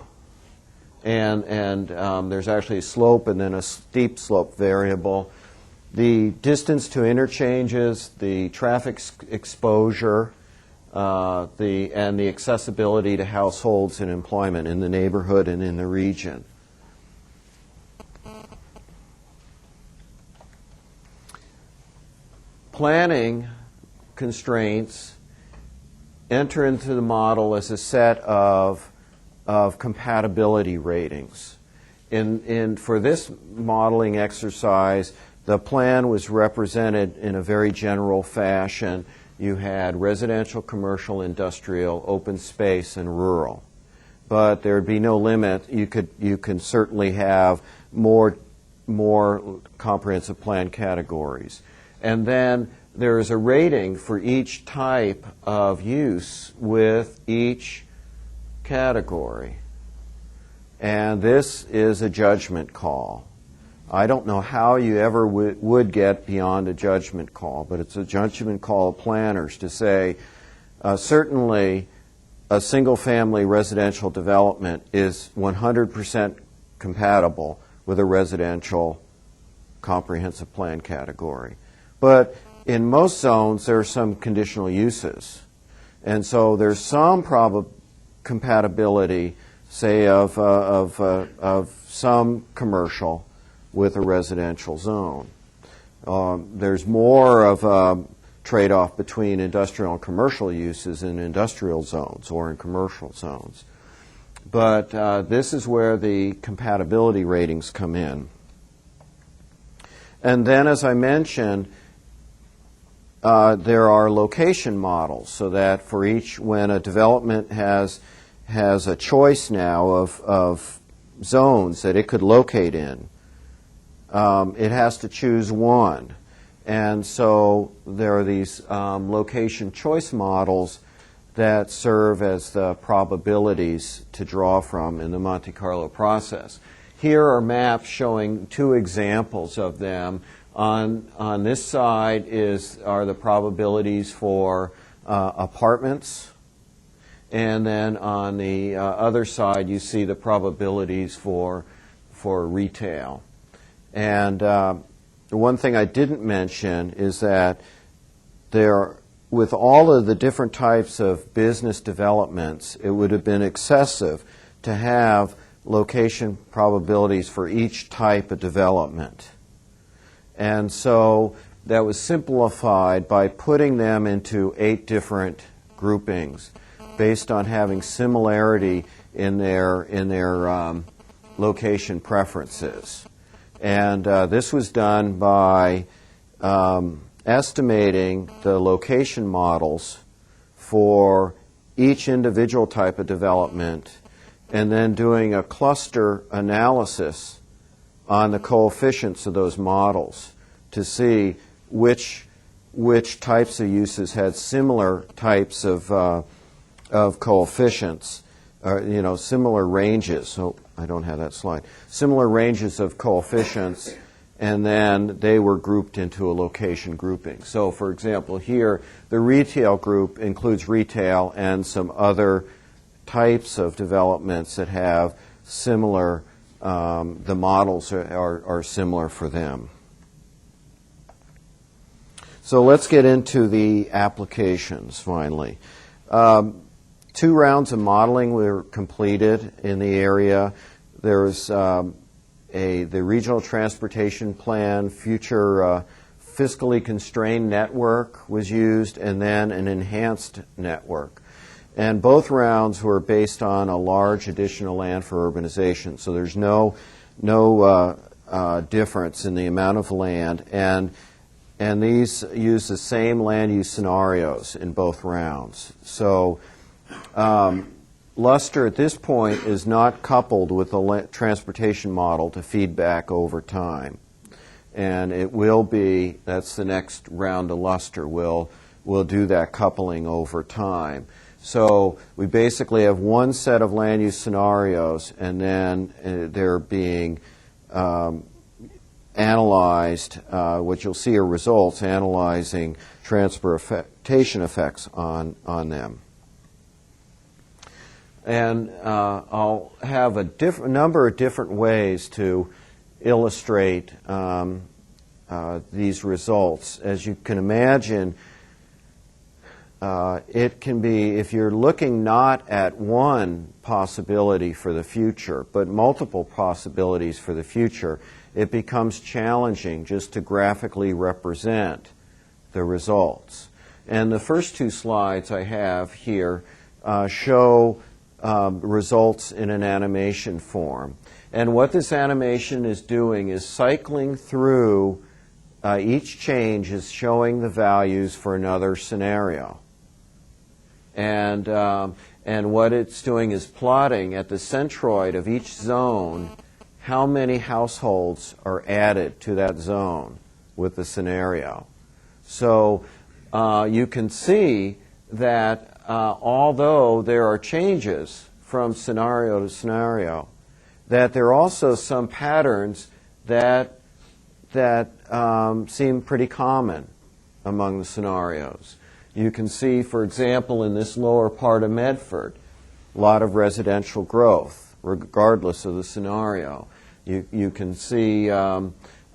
and there's actually a slope and then a steep slope variable, the distance to interchanges, the traffic exposure, and the accessibility to households and employment in the neighborhood and in the region. Planning constraints enter into the model as a set of compatibility ratings. For this modeling exercise, the plan was represented in a very general fashion. You had residential, commercial, industrial, open space, and rural. But there would be no limit. You can certainly have more comprehensive plan categories. And then there is a rating for each type of use with each category. And this is a judgment call. I don't know how you ever would get beyond a judgment call, but it's a judgment call of planners to say, certainly a single-family residential development is 100% compatible with a residential comprehensive plan category. But in most zones, there are some conditional uses. And so there's some compatibility, say, of some commercial with a residential zone. There's more of a trade-off between industrial and commercial uses in industrial zones or in commercial zones. But this is where the compatibility ratings come in. And then, as I mentioned, there are location models, so that for each, when a development has a choice now of zones that it could locate in, it has to choose one. And so there are these location choice models that serve as the probabilities to draw from in the Monte Carlo process. Here are maps showing two examples of them. On this side are the probabilities for apartments, and then on the other side you see the probabilities for retail. And the one thing I didn't mention is that with all of the different types of business developments, it would have been excessive to have location probabilities for each type of development. And so that was simplified by putting them into 8 different groupings based on having similarity in their location preferences. And this was done by estimating the location models for each individual type of development and then doing a cluster analysis on the coefficients of those models to see which types of uses had similar types of coefficients, or similar ranges. Oh, I don't have that slide. Similar ranges of coefficients, and then they were grouped into a location grouping. So, for example, here the retail group includes retail and some other types of developments that have similar. The models are similar for them. So let's get into the applications finally. 2 rounds of modeling were completed in the area. There was the Regional Transportation Plan, future fiscally constrained network was used, and then an enhanced network. And both rounds were based on a large additional land for urbanization. So there's no difference in the amount of land. And these use the same land use scenarios in both rounds. So LUSDR at this point is not coupled with the transportation model to feedback over time. And it will be, that's the next round of LUSDR, we'll do that coupling over time. So we basically have one set of land use scenarios, and then they're being analyzed. What you'll see are results analyzing transportation effects on them. And I'll have a number of different ways to illustrate these results. As you can imagine, it can be, if you're looking not at one possibility for the future, but multiple possibilities for the future, it becomes challenging just to graphically represent the results. And the first 2 slides I have here show results in an animation form. And what this animation is doing is cycling through, each change is showing the values for another scenario. And what it's doing is plotting at the centroid of each zone how many households are added to that zone with the scenario. So you can see that although there are changes from scenario to scenario, that there are also some patterns that seem pretty common among the scenarios. You can see, for example, in this lower part of Medford, a lot of residential growth, regardless of the scenario. You can see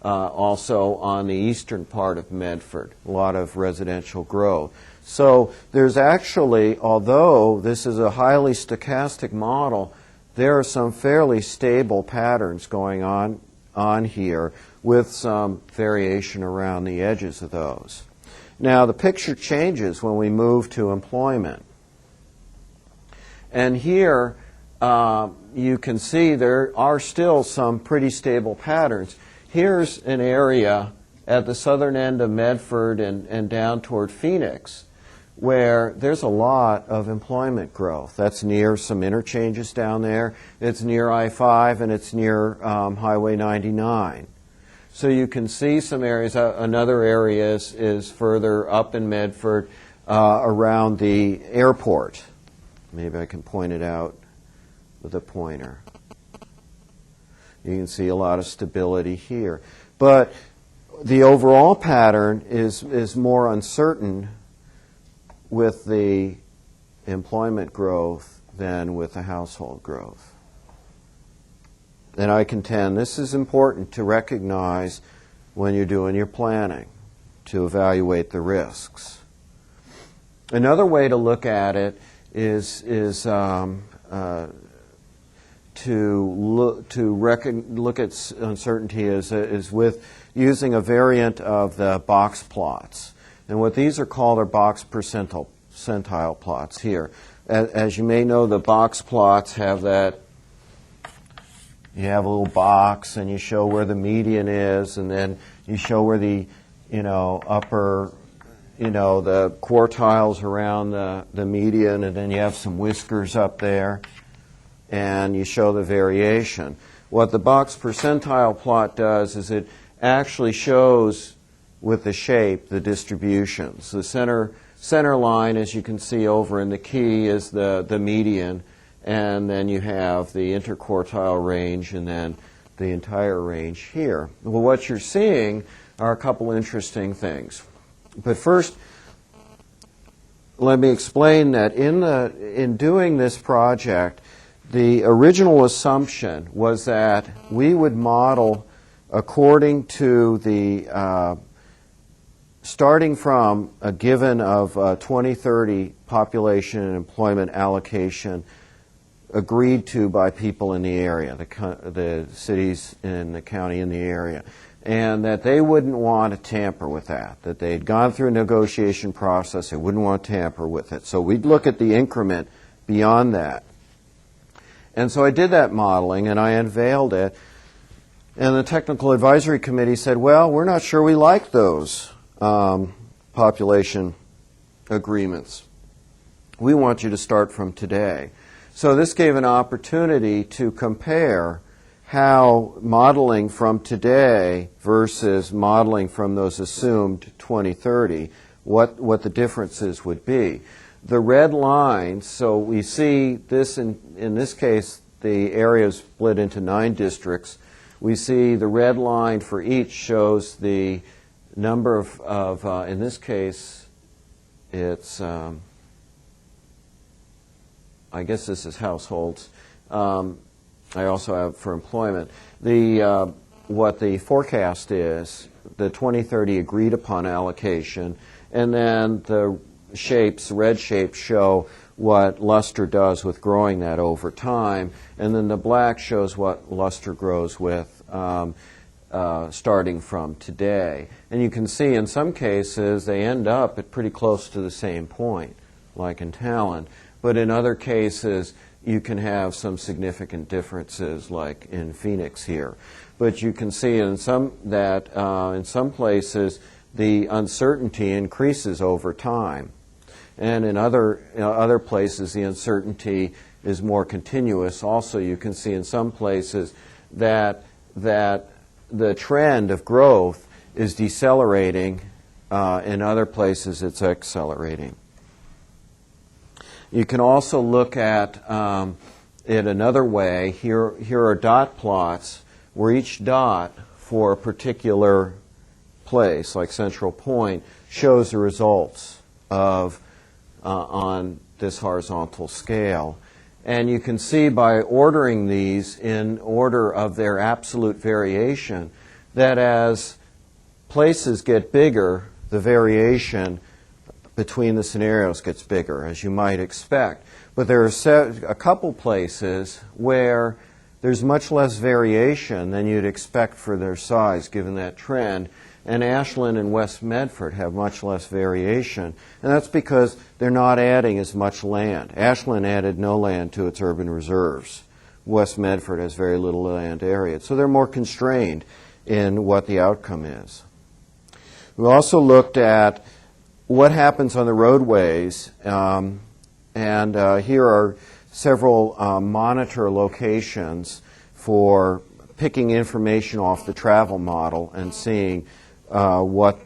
also on the eastern part of Medford, a lot of residential growth. So there's actually, although this is a highly stochastic model, there are some fairly stable patterns going on here with some variation around the edges of those. Now, the picture changes when we move to employment. And here, you can see there are still some pretty stable patterns. Here's an area at the southern end of Medford and down toward Phoenix where there's a lot of employment growth. That's near some interchanges down there. It's near I-5 and it's near Highway 99. So you can see some areas. Another area is further up in Medford around the airport. Maybe I can point it out with a pointer. You can see a lot of stability here. But the overall pattern is more uncertain with the employment growth than with the household growth. And I contend this is important to recognize when you're doing your planning, to evaluate the risks. Another way to look at it is to look at uncertainty is with using a variant of the box plots. And what these are called are box percentile plots here. As you may know, the box plots have that, you have a little box and you show where the median is, and then you show where the upper, the quartiles around the median, and then you have some whiskers up there, and you show the variation. What the box percentile plot does is it actually shows with the shape the distributions. The center line, as you can see over in the key, is the median, and then you have the interquartile range and then the entire range here. Well, what you're seeing are a couple interesting things. But first, let me explain that in doing this project, the original assumption was that we would model according to the starting from a given of 2030 population and employment allocation agreed to by people in the area, the cities in the county in the area, and that they wouldn't want to tamper with that they'd gone through a negotiation process, they wouldn't want to tamper with it. So we'd look at the increment beyond that. And so I did that modeling, and I unveiled it, and the Technical Advisory Committee said, well, we're not sure we like those population agreements. We want you to start from today. So this gave an opportunity to compare how modeling from today versus modeling from those assumed 2030, what the differences would be. The red lines, so we see this in this case, the area is split into 9 districts. We see the red line for each shows the number of in this case, it's, I guess this is households. I also have for employment. What the forecast is, the 2030 agreed upon allocation, and then the shapes, red shapes, show what LUSDR does with growing that over time, and then the black shows what LUSDR grows with starting from today. And you can see in some cases they end up at pretty close to the same point, like in Talon. But in other cases, you can have some significant differences, like in Phoenix here. But you can see in some places the uncertainty increases over time, and in other places the uncertainty is more continuous. Also, you can see in some places that the trend of growth is decelerating. In other places, it's accelerating. You can also look at it another way. Here are dot plots where each dot for a particular place, like Central Point, shows the results of on this horizontal scale. And you can see by ordering these in order of their absolute variation that as places get bigger, the variation between the scenarios gets bigger, as you might expect. But there are a couple places where there's much less variation than you'd expect for their size, given that trend. And Ashland and West Medford have much less variation. And that's because they're not adding as much land. Ashland added no land to its urban reserves. West Medford has very little land area. So they're more constrained in what the outcome is. We also looked at what happens on the roadways, and here are several monitor locations for picking information off the travel model and seeing what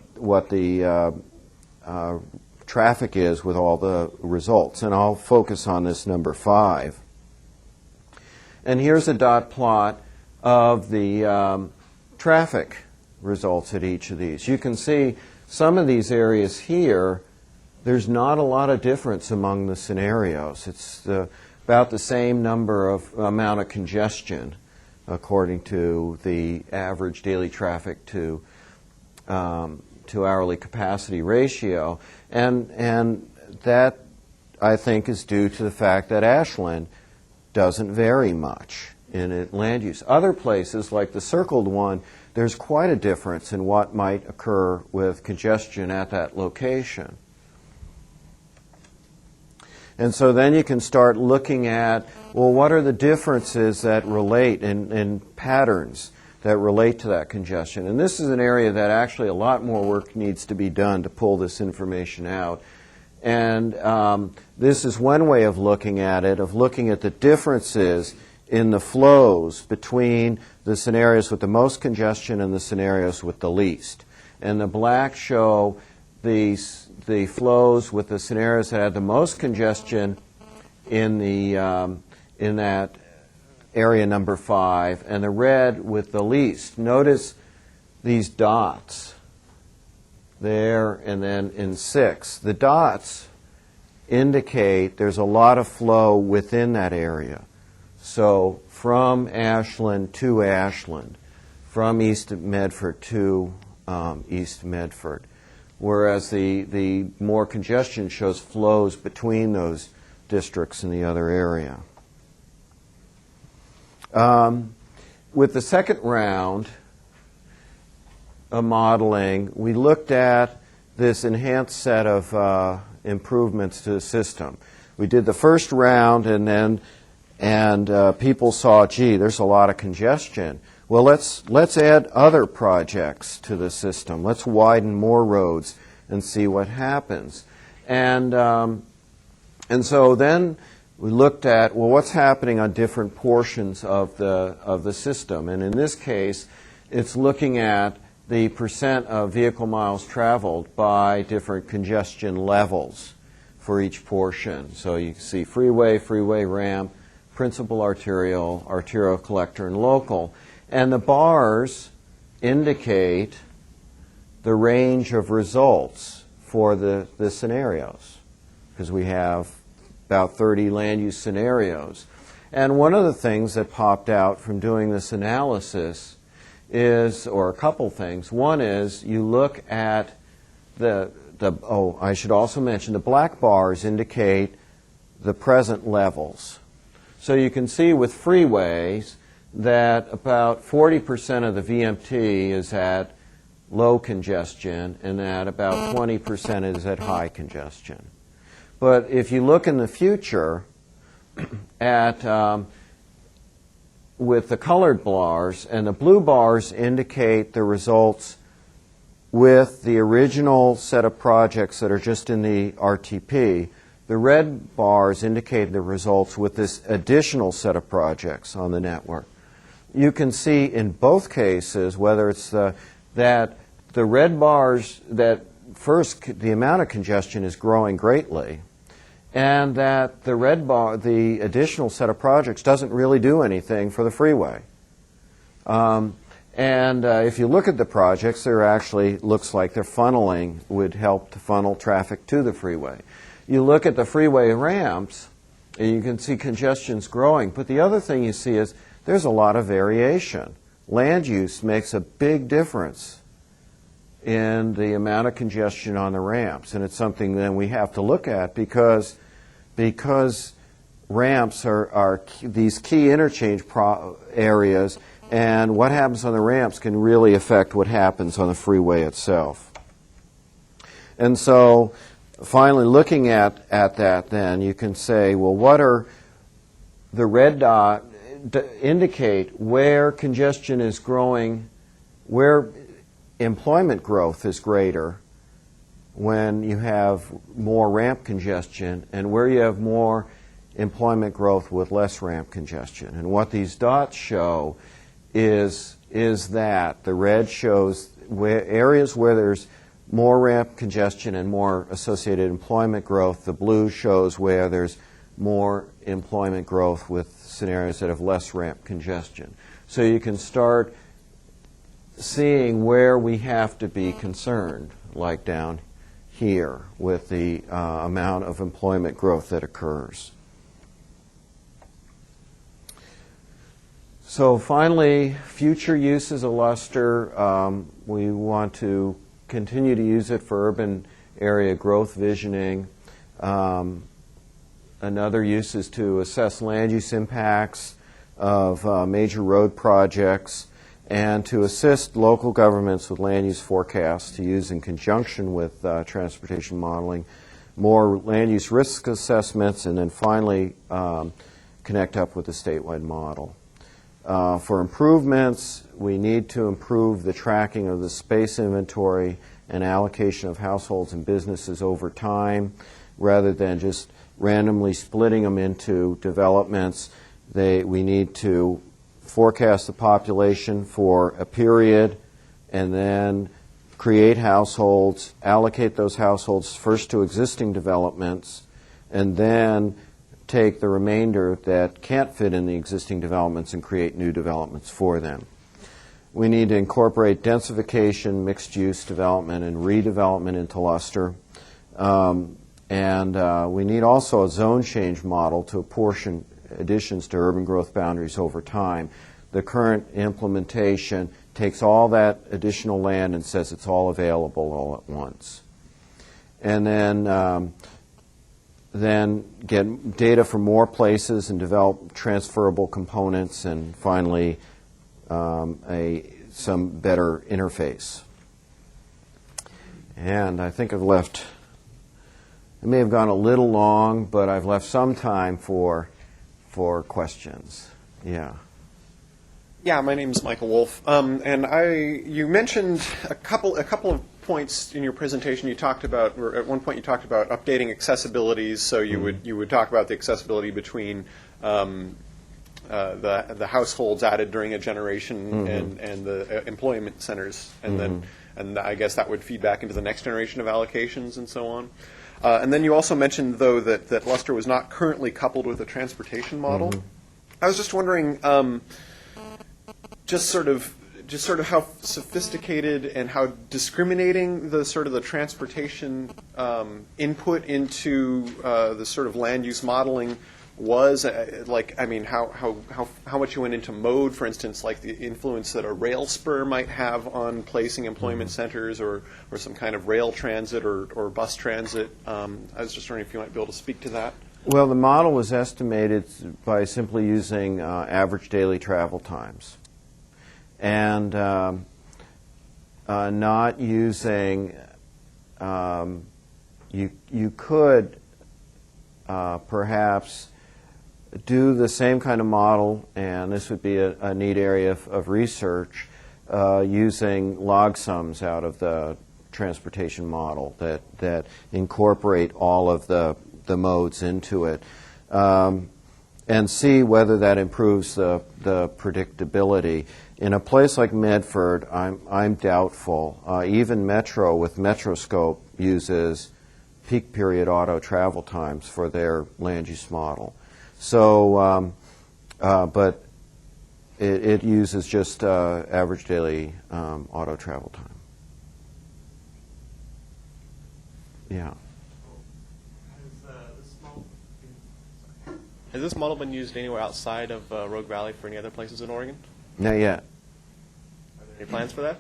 the traffic is with all the results. And I'll focus on this number 5. And here's a dot plot of the traffic results at each of these. You can see some of these areas here, there's not a lot of difference among the scenarios. It's about the same amount of congestion according to the average daily traffic to hourly capacity ratio. And that, I think, is due to the fact that Ashland doesn't vary much in its land use. Other places, like the circled one, there's quite a difference in what might occur with congestion at that location. And so then you can start looking at, well, what are the differences that relate in patterns that relate to that congestion? And this is an area that actually a lot more work needs to be done to pull this information out. And this is one way of looking at it, of looking at the differences in the flows between the scenarios with the most congestion and the scenarios with the least. And the black show the flows with the scenarios that had the most congestion in that area number 5, and the red with the least. Notice these dots there and then in 6. The dots indicate there's a lot of flow within that area. So from Ashland to Ashland, from East Medford to East Medford, whereas the more congestion shows flows between those districts in the other area. With the second round of modeling, we looked at this enhanced set of improvements to the system. We did the first round, and people saw, gee, there's a lot of congestion. Well, let's add other projects to the system. Let's widen more roads and see what happens. And so then we looked at, well, what's happening on different portions of the system. And in this case, it's looking at the percent of vehicle miles traveled by different congestion levels for each portion. So you see freeway, freeway ramp, principal arterial, arterial collector, and local. And the bars indicate the range of results for the scenarios, because we have about 30 land use scenarios. And one of the things that popped out from doing this analysis is, or a couple things. One is you look at I should also mention the black bars indicate the present levels. So you can see with freeways that about 40% of the VMT is at low congestion and that about 20% is at high congestion. But if you look in the future at with the colored bars, and the blue bars indicate the results with the original set of projects that are just in the RTP. The red bars indicate the results with this additional set of projects on the network. You can see in both cases, whether it's that the red bars, that first the amount of congestion is growing greatly, and that the red bar, the additional set of projects, doesn't really do anything for the freeway. If you look at the projects, they're actually, looks like they're funneling, would help to funnel traffic to the freeway. You look at the freeway ramps, and you can see congestion's growing. But the other thing you see is there's a lot of variation. Land use makes a big difference in the amount of congestion on the ramps. And it's something then we have to look at because ramps are these key interchange areas, and what happens on the ramps can really affect what happens on the freeway itself. And so finally, looking at that then, you can say, well, what are the red dot indicate where congestion is growing, where employment growth is greater when you have more ramp congestion, and where you have more employment growth with less ramp congestion. And what these dots show is that. The red shows areas where there's more ramp congestion and more associated employment growth. The blue shows where there's more employment growth with scenarios that have less ramp congestion. So you can start seeing where we have to be concerned, like down here with the amount of employment growth that occurs. So finally, future uses of LUSDR. We want to continue to use it for urban area growth visioning. Another use is to assess land use impacts of major road projects and to assist local governments with land use forecasts to use in conjunction with transportation modeling, more land use risk assessments, and then finally connect up with the statewide model. For improvements, we need to improve the tracking of the space inventory and allocation of households and businesses over time rather than just randomly splitting them into developments. We need to forecast the population for a period and then create households, allocate those households first to existing developments, and then take the remainder that can't fit in the existing developments and create new developments for them. We need to incorporate densification, mixed-use development, and redevelopment into LUSDR. We need also a zone change model to apportion additions to urban growth boundaries over time. The current implementation takes all that additional land and says it's all available all at once. And then get data from more places and develop transferable components, and finally some better interface. And I think I've left, it may have gone a little long, but I've left some time for questions. Yeah. Yeah, my name is Michael Wolf, and you mentioned a couple of points in your presentation. You talked about, or at one point you talked about updating accessibilities. So you would talk about the accessibility between the households added during a generation and the employment centers, and and I guess that would feed back into the next generation of allocations and so on. And then you also mentioned, though, that LUSDR was not currently coupled with a transportation model. I was just wondering, just sort of how sophisticated and how discriminating the transportation input into the sort of land use modeling was. How much you went into mode, for instance, like the influence that a rail spur might have on placing employment centers, or some kind of rail transit or bus transit. I was just wondering if you might be able to speak to that. Well, the model was estimated by simply using average daily travel times, and not using. You could perhaps do the same kind of model, and this would be a neat area of research, using log sums out of the transportation model that incorporate all of the modes into it, and see whether that improves the predictability. In a place like Medford, I'm doubtful. Even Metro with Metroscope uses peak period auto travel times for their land use model. So, but it uses just average daily auto travel time. Yeah. Has this model been used anywhere outside of Rogue Valley for any other places in Oregon? Not yet. Are there any plans for that?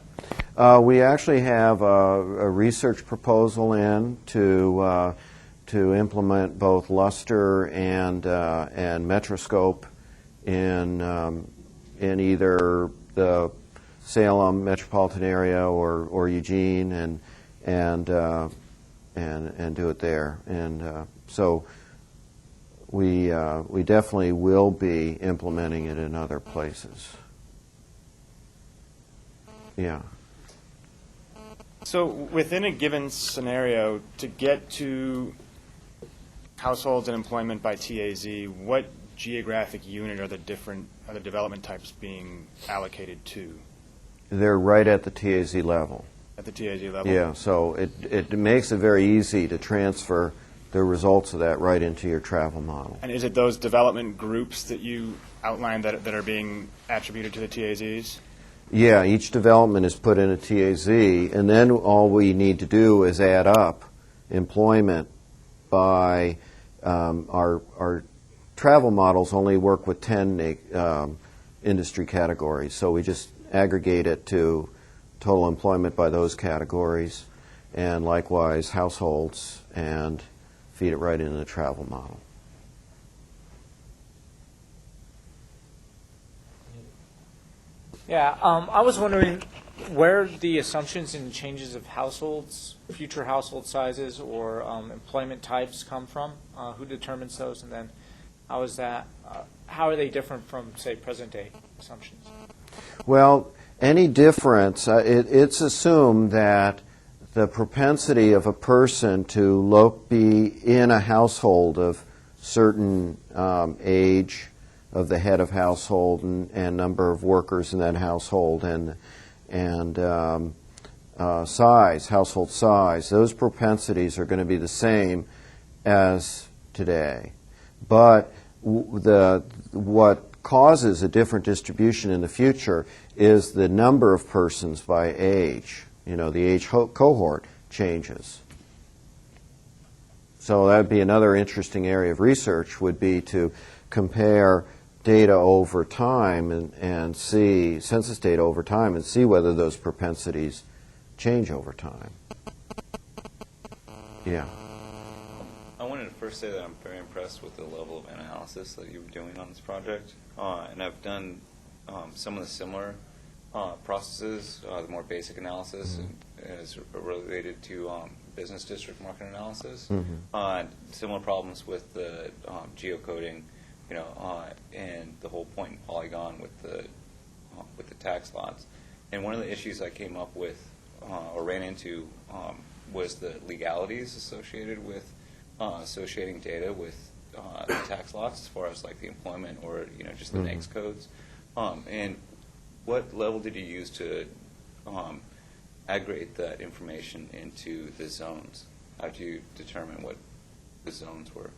We actually have a research proposal in to implement both LUSDR and Metroscope in either the Salem metropolitan area or Eugene, and do it there. And so we definitely will be implementing it in other places. Yeah. So within a given scenario, to get to households and employment by TAZ, what geographic unit are the development types being allocated to They're right at the TAZ level. at the TAZ level? Yeah, so it makes it very easy to transfer the results of that right into your travel model. And is it those development groups that you outlined that are being attributed to the TAZs? Yeah, each development is put in a TAZ, and then all we need to do is add up employment by our travel models only work with 10 industry categories, so we just aggregate it to total employment by those categories, and likewise households, and feed it right into the travel model. Yeah, I was wondering where the assumptions and changes of households, future household sizes, or employment types come from. Who determines those, and then how is that? How are they different from, say, present-day assumptions? Well, any difference, it's assumed that the propensity of a person to be in a household of certain age of the head of household and number of workers in that household and size, household size, those propensities are going to be the same as today. But what causes a different distribution in the future is the number of persons by age. You know, the age cohort changes. So that would be another interesting area of research, would be to compare data over time and see, census data over time, and see whether those propensities change over time. Yeah. I wanted to first say that I'm very impressed with the level of analysis that you're doing on this project. And I've done some of the similar processes, the more basic analysis is related to business district market analysis. Similar problems with the geocoding, and the whole point in Polygon with the tax lots. And one of the issues I came up with or ran into was the legalities associated with associating data with the tax lots, as far as like the employment or just the NAICS codes. And what level did you use to aggregate that information into the zones? How did you determine what the zones were?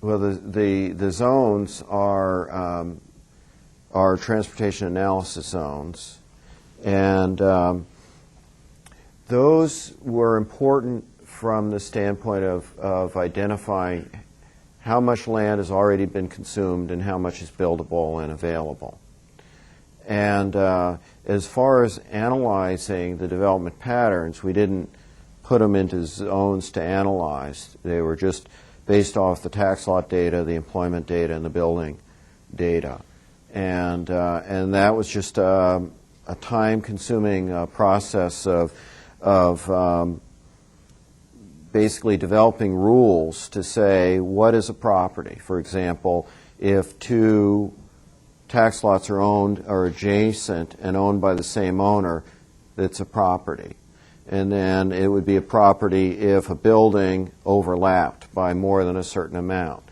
Well, the zones are transportation analysis zones, and those were important from the standpoint of identifying how much land has already been consumed and how much is buildable and available. And as far as analyzing the development patterns, we didn't put them into zones to analyze. They were just based off the tax lot data, the employment data, and the building data. And that was just a time-consuming process of basically developing rules to say what is a property. For example, if two tax lots are owned or adjacent and owned by the same owner, it's a property. And then it would be a property if a building overlapped by more than a certain amount.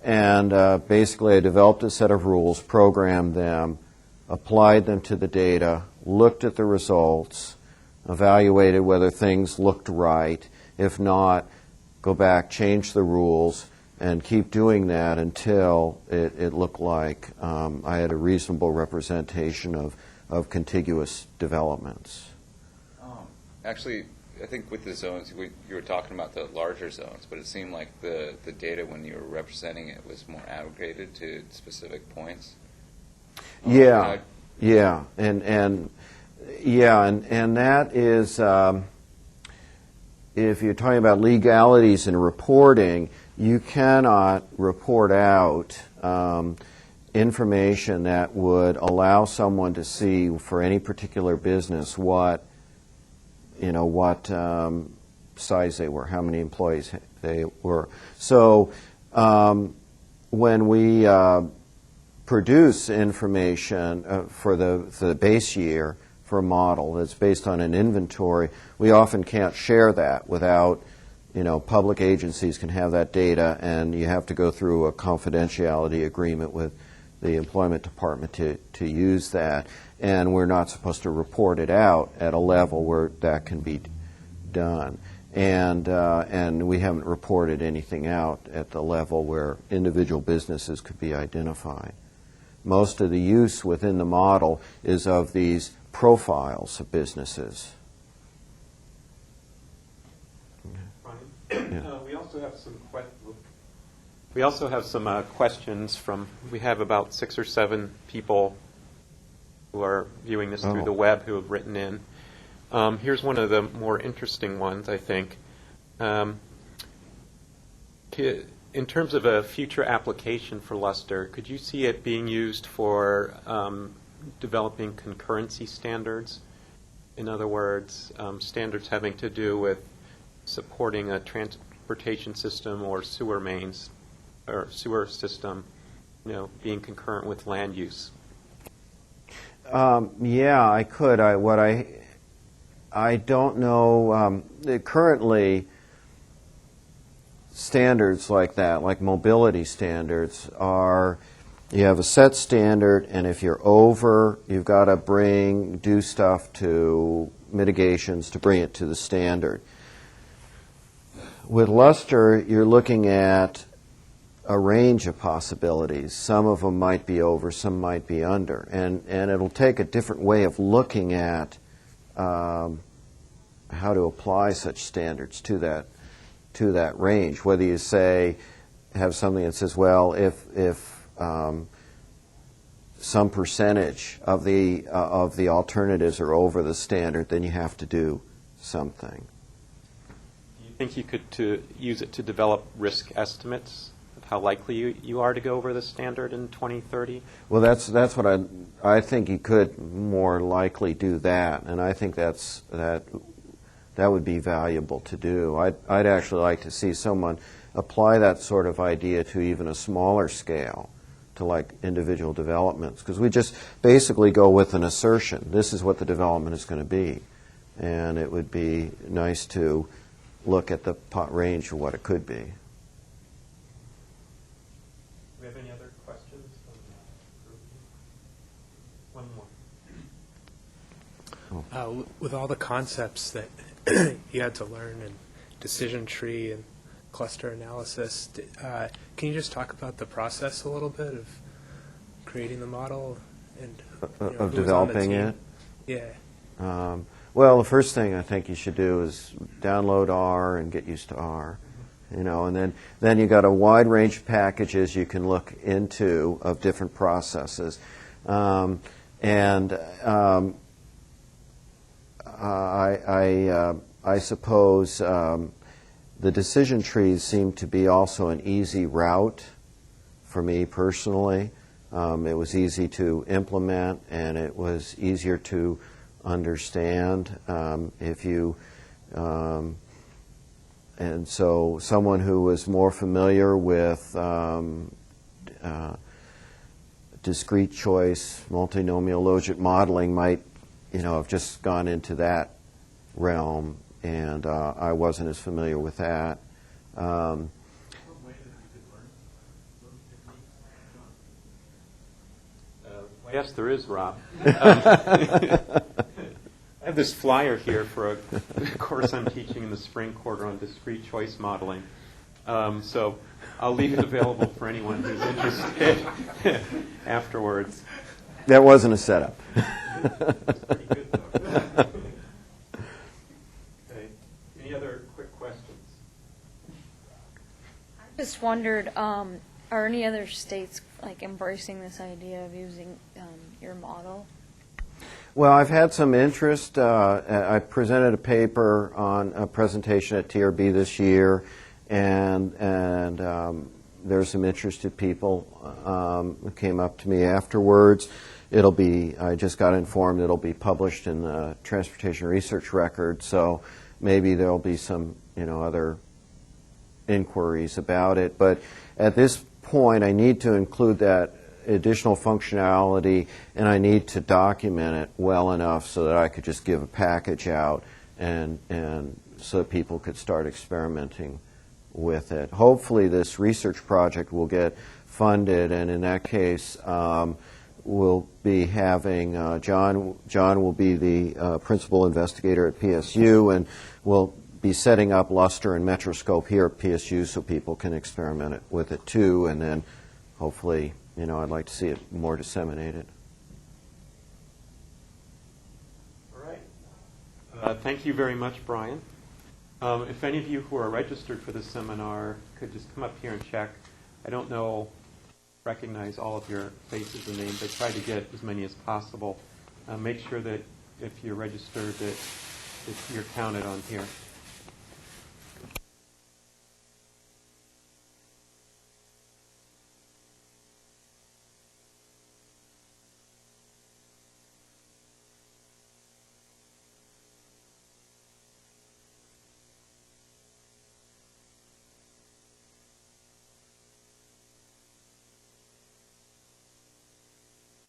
And basically I developed a set of rules, programmed them, applied them to the data, looked at the results, evaluated whether things looked right. If not, go back, change the rules, and keep doing that until it looked like I had a reasonable representation of contiguous developments. Actually, I think with the zones, you were talking about the larger zones, but it seemed like the data when you were representing it was more aggregated to specific points. And that is, if you're talking about legalities in reporting, you cannot report out information that would allow someone to see for any particular business what size they were, how many employees they were. So when we produce information for the base year for a model that's based on an inventory, we often can't share that without public agencies can have that data, and you have to go through a confidentiality agreement with the employment department to use that, and we're not supposed to report it out at a level where that can be done. And we haven't reported anything out at the level where individual businesses could be identified. Most of the use within the model is of these profiles of businesses. Yeah. We also have some questions from. We have about 6 or 7 people who are viewing this through the web who have written in. Here's one of the more interesting ones, I think. In terms of a future application for LUSDR, could you see it being used for developing concurrency standards? In other words, standards having to do with supporting a transportation system or sewer mains or sewer system, being concurrent with land use. Yeah, I could. I don't know. Currently, standards like that, like mobility standards, you have a set standard, and if you're over, you've got to do stuff to mitigations to bring it to the standard. With LUSDR, you're looking at a range of possibilities. Some of them might be over, some might be under, and it'll take a different way of looking at how to apply such standards to that range. Whether you have something that says, well, if some percentage of the alternatives are over the standard, then you have to do something. Do you think you could use it to develop risk estimates of how likely you are to go over the standard in 2030? Well, that's what I think you could more likely do that, and I think that would be valuable to do. I'd actually like to see someone apply that sort of idea to even a smaller scale, to like individual developments, because we just basically go with an assertion. This is what the development is going to be, and it would be nice to look at the range of what it could be. Do we have any other questions from the group? One more. With all the concepts that you had to learn, and decision tree and cluster analysis, can you just talk about the process a little bit of creating the model and Of developing it? Yeah. Well, the first thing I think you should do is download R and get used to R, and then you got a wide range of packages you can look into of different processes, I suppose the decision trees seem to be also an easy route for me personally. It was easy to implement, and it was easier to understand and so someone who was more familiar with discrete choice, multinomial logit modeling might have just gone into that realm, and I wasn't as familiar with that. Yes, there is, Rob. I have this flyer here for a course I'm teaching in the spring quarter on discrete choice modeling. So I'll leave it available for anyone who's interested afterwards. That wasn't a setup. That's pretty good, though. Okay. Any other quick questions? I just wondered, are any other states embracing this idea of using your model? Well, I've had some interest. I presented a paper on a presentation at TRB this year, and there's some interested people who came up to me afterwards. I just got informed it'll be published in the Transportation Research Record, so maybe there'll be some other inquiries about it. But at this point, I need to include that additional functionality, and I need to document it well enough so that I could just give a package out and so that people could start experimenting with it. Hopefully this research project will get funded, and in that case we'll be having John will be the principal investigator at PSU, and we'll be setting up LUSDR and Metroscope here at PSU so people can experiment with it too, and then hopefully, I'd like to see it more disseminated. All right. Thank you very much, Brian. If any of you who are registered for this seminar could just come up here and check. I don't recognize all of your faces and names. I try to get as many as possible. Make sure that if you're registered that you're counted on here.